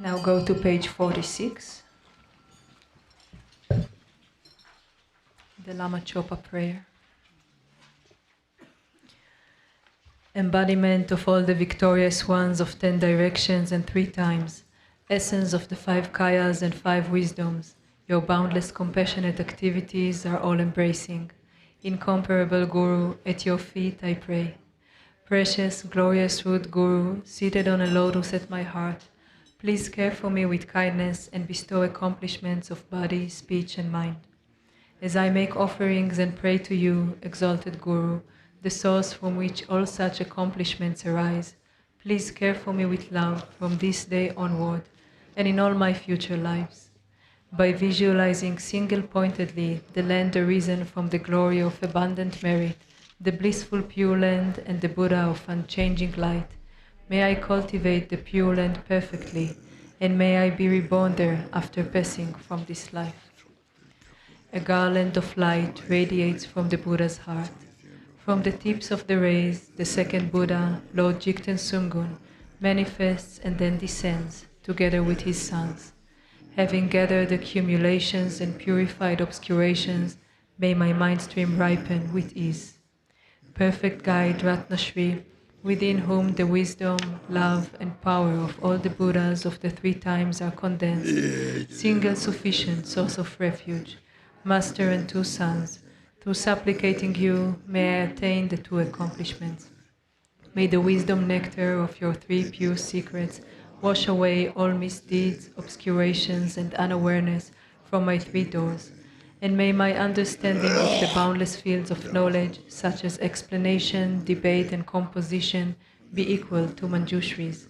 Now go to page 46. The Lama Chopa prayer. Embodiment of all the victorious ones of 10 directions and 3 times, essence of the 5 kayas and 5 wisdoms, your boundless compassionate activities are all embracing. Incomparable Guru, at your feet I pray. Precious, glorious root Guru, seated on a lotus at my heart, please care for me with kindness and bestow accomplishments of body, speech, and mind. As I make offerings and pray to you, exalted Guru, the source from which all such accomplishments arise, please care for me with love from this day onward and in all my future lives. By visualizing single-pointedly the land arisen from the glory of abundant merit, the blissful Pure Land and the Buddha of unchanging light, may I cultivate the Pure Land perfectly, and may I be reborn there after passing from this life. A garland of light radiates from the Buddha's heart. From the tips of the rays, the second Buddha, Lord Jigten Sungun, manifests and then descends, together with his sons. Having gathered accumulations and purified obscurations, may my mind stream ripen with ease. Perfect guide Ratnashri, within whom the wisdom, love, and power of all the Buddhas of the 3 times are condensed, single sufficient source of refuge, master and 2 sons, through supplicating you, may I attain the 2 accomplishments. May the wisdom nectar of your 3 pure secrets wash away all misdeeds, obscurations, and unawareness from my 3 doors, and may my understanding of the boundless fields of knowledge, such as explanation, debate, and composition, be equal to Manjushri's.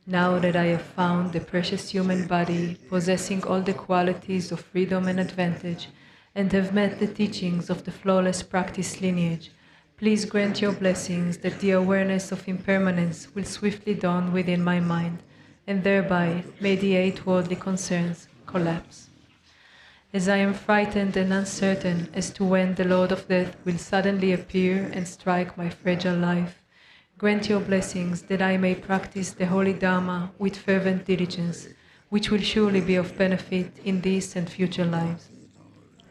Now that I have found the precious human body possessing all the qualities of freedom and advantage, and have met the teachings of the flawless practice lineage, please grant your blessings that the awareness of impermanence will swiftly dawn within my mind, and thereby may the 8 worldly concerns collapse. As I am frightened and uncertain as to when the Lord of Death will suddenly appear and strike my fragile life, grant your blessings that I may practice the holy Dharma with fervent diligence, which will surely be of benefit in this and future lives.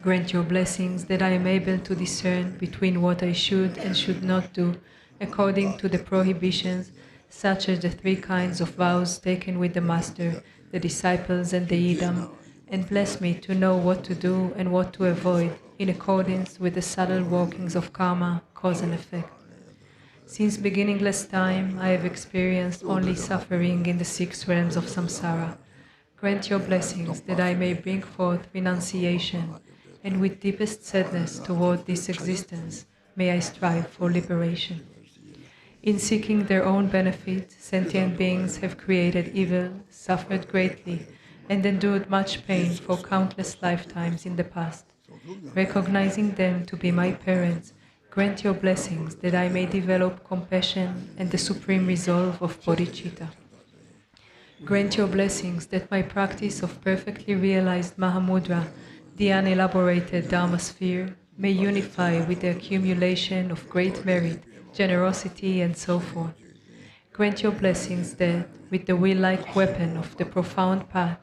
Grant your blessings that I am able to discern between what I should and should not do, according to the prohibitions, such as the 3 kinds of vows taken with the Master, the disciples, and the Idam, and bless me to know what to do and what to avoid in accordance with the subtle workings of karma, cause and effect. Since beginningless time, I have experienced only suffering in the 6 realms of samsara. Grant your blessings that I may bring forth renunciation, and with deepest sadness toward this existence, may I strive for liberation. In seeking their own benefit, sentient beings have created evil, suffered greatly, and endured much pain for countless lifetimes in the past. Recognizing them to be my parents, grant your blessings that I may develop compassion and the supreme resolve of bodhicitta. Grant your blessings that my practice of perfectly realized Mahamudra, the unelaborated Dharma sphere, may unify with the accumulation of great merit, generosity, and so forth. Grant your blessings that, with the will-like weapon of the profound path,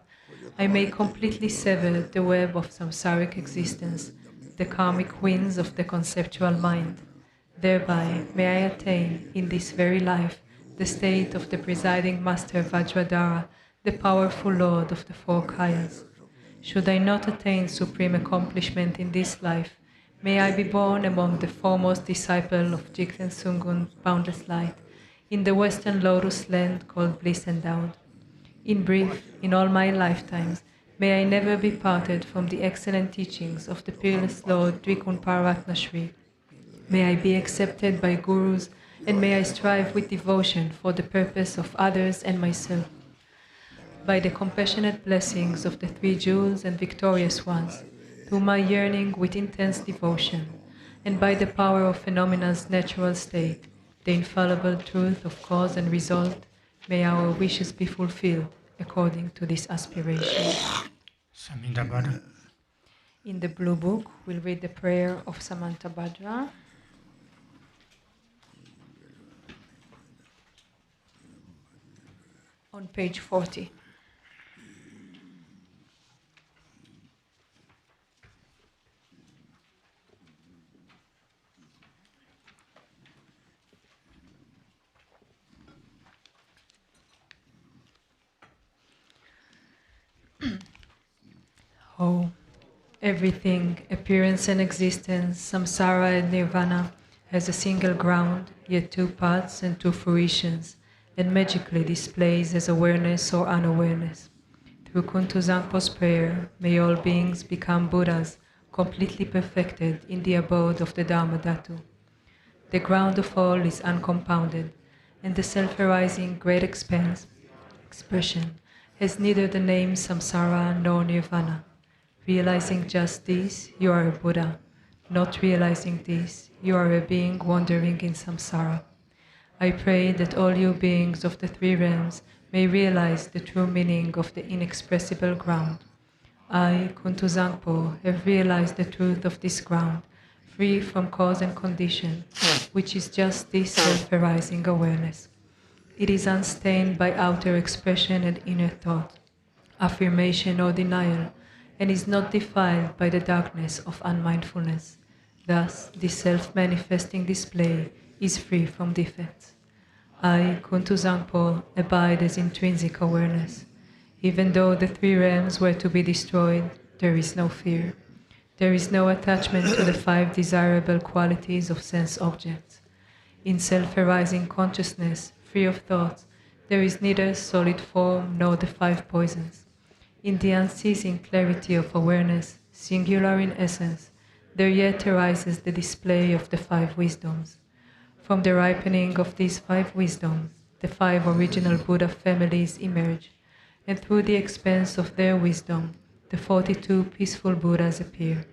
I may completely sever the web of samsaric existence, the karmic winds of the conceptual mind. Thereby may I attain, in this very life, the state of the presiding Master Vajradhara, the powerful Lord of the four Kayas. Should I not attain supreme accomplishment in this life, may I be born among the foremost disciple of Jigten Sungun, boundless light, in the western lotus land called bliss endowed. In brief, in all my lifetimes, may I never be parted from the excellent teachings of the peerless Lord Dvikunparatna Shri. May I be accepted by gurus, and may I strive with devotion for the purpose of others and myself. By the compassionate blessings of the three jewels and victorious ones, through my yearning with intense devotion, and by the power of phenomena' natural state, the infallible truth of cause and result, may our wishes be fulfilled according to this aspiration. Samantabhadra. In the blue book, we'll read the prayer of Samantabhadra. On page 40. Oh, everything, appearance and existence, samsara and nirvana, has a single ground, yet two paths and two fruitions, and magically displays as awareness or unawareness. Through Kuntu Zangpo's prayer, may all beings become Buddhas, completely perfected in the abode of the Dharma Dhatu. The ground of all is uncompounded, and the self-arising great expression has neither the name samsara nor nirvana. Realizing just this, you are a Buddha. Not realizing this, you are a being wandering in samsara. I pray that all you beings of the three realms may realize the true meaning of the inexpressible ground. I, Kuntu Zangpo, have realized the truth of this ground, free from cause and condition, which is just this self-arising awareness. It is unstained by outer expression and inner thought, affirmation or denial, and is not defiled by the darkness of unmindfulness. Thus, this self-manifesting display is free from defects. I, Kuntu Zangpo, abide as intrinsic awareness. Even though the three realms were to be destroyed, there is no fear. There is no attachment to the five desirable qualities of sense objects. In self-arising consciousness, free of thoughts, there is neither solid form nor the five poisons. In the unceasing clarity of awareness, singular in essence, there yet arises the display of the five wisdoms. From the ripening of these five wisdoms, the five original Buddha families emerge, and through the expanse of their wisdom, the 42 peaceful Buddhas appear.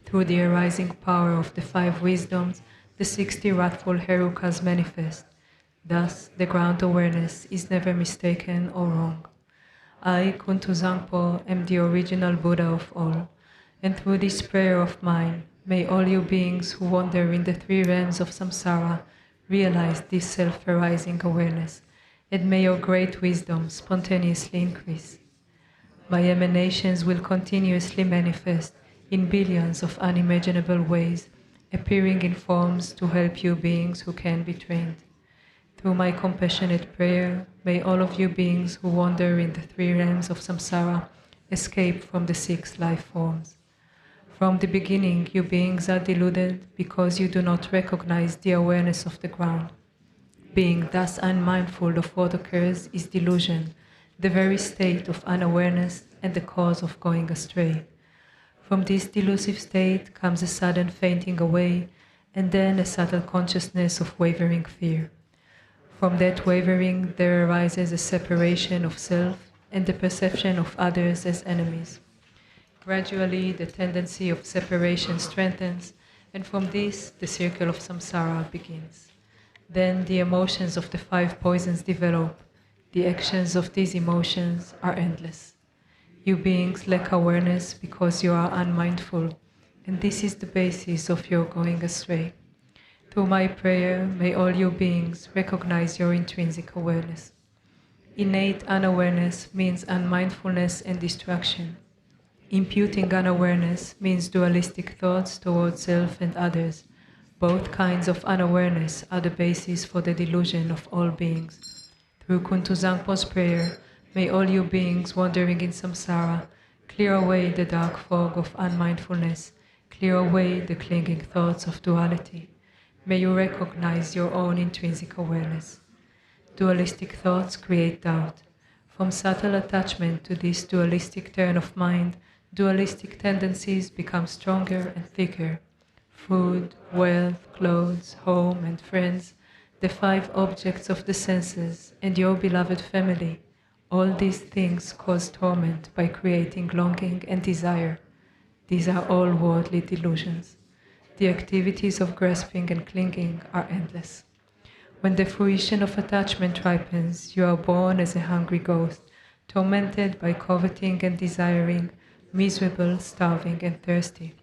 Through the arising power of the five wisdoms, the 60 wrathful Herukas manifest. Thus, the ground awareness is never mistaken or wrong. I, Kuntu Zangpo, am the original Buddha of all, and through this prayer of mine, may all you beings who wander in the three realms of samsara realize this self-arising awareness, and may your great wisdom spontaneously increase. My emanations will continuously manifest in billions of unimaginable ways, appearing in forms to help you beings who can be trained. Through my compassionate prayer, may all of you beings who wander in the three realms of samsara escape from the 6 life forms. From the beginning, you beings are deluded because you do not recognize the awareness of the ground. Being thus unmindful of what occurs is delusion, the very state of unawareness and the cause of going astray. From this delusive state comes a sudden fainting away, and then a subtle consciousness of wavering fear. From that wavering, there arises a separation of self and the perception of others as enemies. Gradually, the tendency of separation strengthens, and from this, the circle of samsara begins. Then the emotions of the 5 poisons develop. The actions of these emotions are endless. You beings lack awareness because you are unmindful, and this is the basis of your going astray. Through my prayer, may all you beings recognize your intrinsic awareness. Innate unawareness means unmindfulness and distraction. Imputing unawareness means dualistic thoughts towards self and others. Both kinds of unawareness are the basis for the delusion of all beings. Through Kuntu Zangpo's prayer, may all you beings wandering in samsara clear away the dark fog of unmindfulness, clear away the clinging thoughts of duality. May you recognize your own intrinsic awareness. Dualistic thoughts create doubt. From subtle attachment to this dualistic turn of mind, dualistic tendencies become stronger and thicker. Food, wealth, clothes, home, and friends, the 5 objects of the senses, and your beloved family, all these things cause torment by creating longing and desire. These are all worldly delusions. The activities of grasping and clinging are endless. When the fruition of attachment ripens, you are born as a hungry ghost, tormented by coveting and desiring, miserable, starving, and thirsty.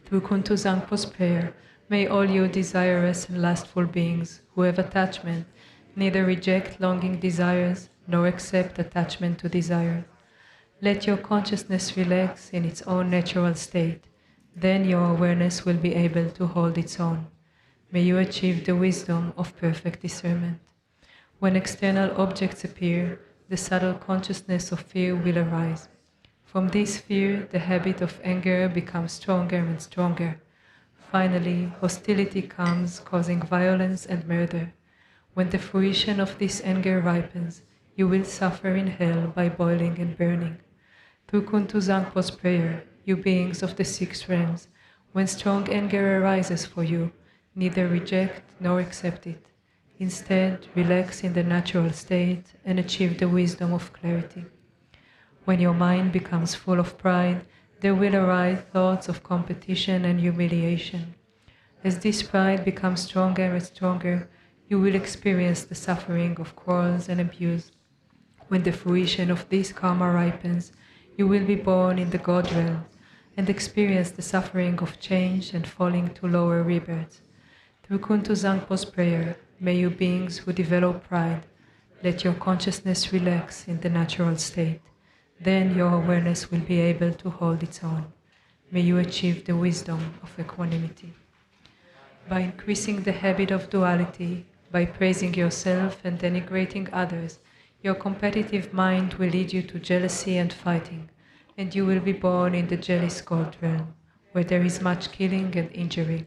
Through Kuntu Zangpo's prayer, may all you desirous and lustful beings who have attachment neither reject longing desires nor accept attachment to desire. Let your consciousness relax in its own natural state. Then your awareness will be able to hold its own. May you achieve the wisdom of perfect discernment. When external objects appear, the subtle consciousness of fear will arise. From this fear, the habit of anger becomes stronger and stronger. Finally, hostility comes, causing violence and murder. When the fruition of this anger ripens, you will suffer in hell by boiling and burning. Through Kuntu Zangpo's prayer, you beings of the 6 realms, when strong anger arises for you, neither reject nor accept it. Instead, relax in the natural state and achieve the wisdom of clarity. When your mind becomes full of pride, there will arise thoughts of competition and humiliation. As this pride becomes stronger and stronger, you will experience the suffering of quarrels and abuse. When the fruition of this karma ripens, you will be born in the God realm and experience the suffering of change and falling to lower rebirths. Through Kuntu Zangpo's prayer, may you beings who develop pride, let your consciousness relax in the natural state. Then your awareness will be able to hold its own. May you achieve the wisdom of equanimity. By increasing the habit of duality, by praising yourself and denigrating others, your competitive mind will lead you to jealousy and fighting, and you will be born in the jealous God realm, where there is much killing and injury.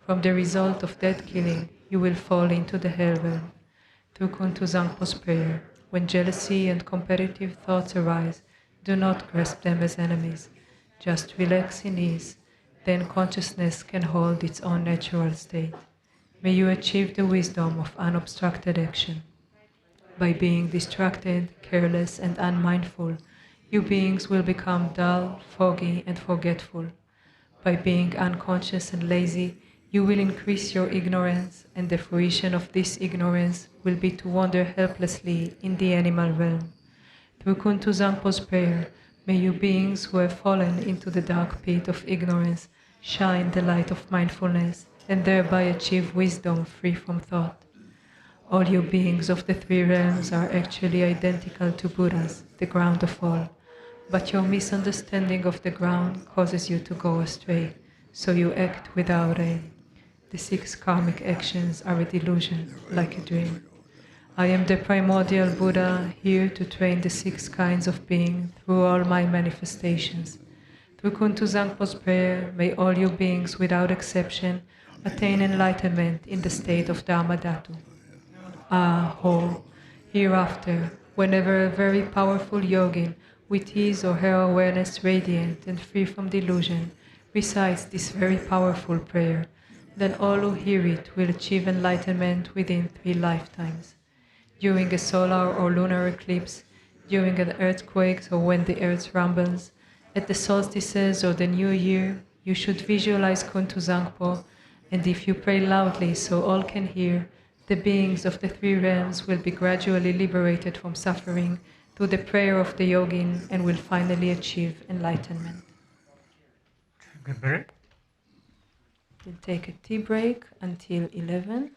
From the result of that killing, you will fall into the hell realm. Through Kuntu Zangpo's prayer, when jealousy and competitive thoughts arise, do not grasp them as enemies. Just relax in ease, then consciousness can hold its own natural state. May you achieve the wisdom of unobstructed action. By being distracted, careless, and unmindful, you beings will become dull, foggy, and forgetful. By being unconscious and lazy, you will increase your ignorance, and the fruition of this ignorance will be to wander helplessly in the animal realm. Through Kuntu Zangpo's prayer, may you beings who have fallen into the dark pit of ignorance shine the light of mindfulness and thereby achieve wisdom free from thought. All you beings of the 3 realms are actually identical to Buddhas, the ground of all, but your misunderstanding of the ground causes you to go astray, so you act without aim. The 6 karmic actions are a delusion, like a dream. I am the primordial Buddha, here to train the 6 kinds of being through all my manifestations. Through Kuntu Zangpo's prayer, may all you beings without exception attain enlightenment in the state of Dharmadhatu. Ho! Hereafter, whenever a very powerful yogin, with his or her awareness radiant and free from delusion, recites this very powerful prayer, then all who hear it will achieve enlightenment within 3 lifetimes. During a solar or lunar eclipse, during an earthquake or when the earth rumbles, At the solstices or the new year, you should visualize Kuntu Zangpo, and if you pray loudly so all can hear, the beings of the three realms will be gradually liberated from suffering through the prayer of the yogin and will finally achieve enlightenment. Take a break. We'll take a tea break until 11.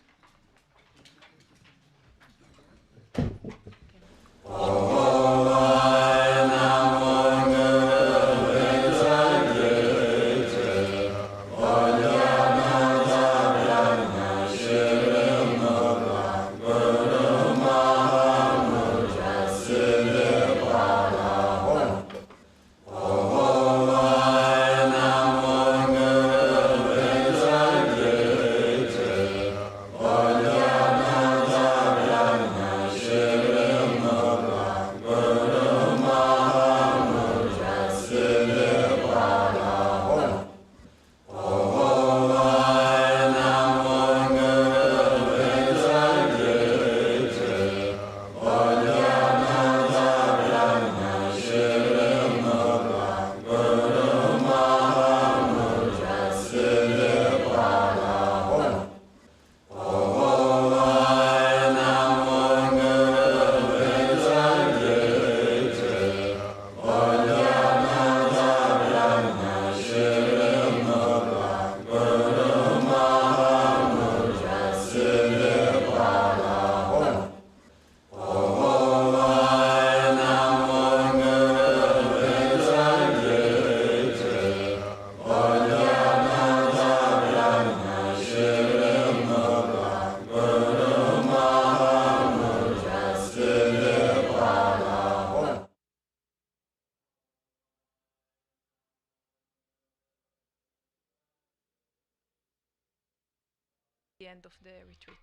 The end of the retreat.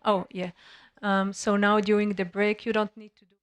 Oh, yeah. So now during the break, you don't need to do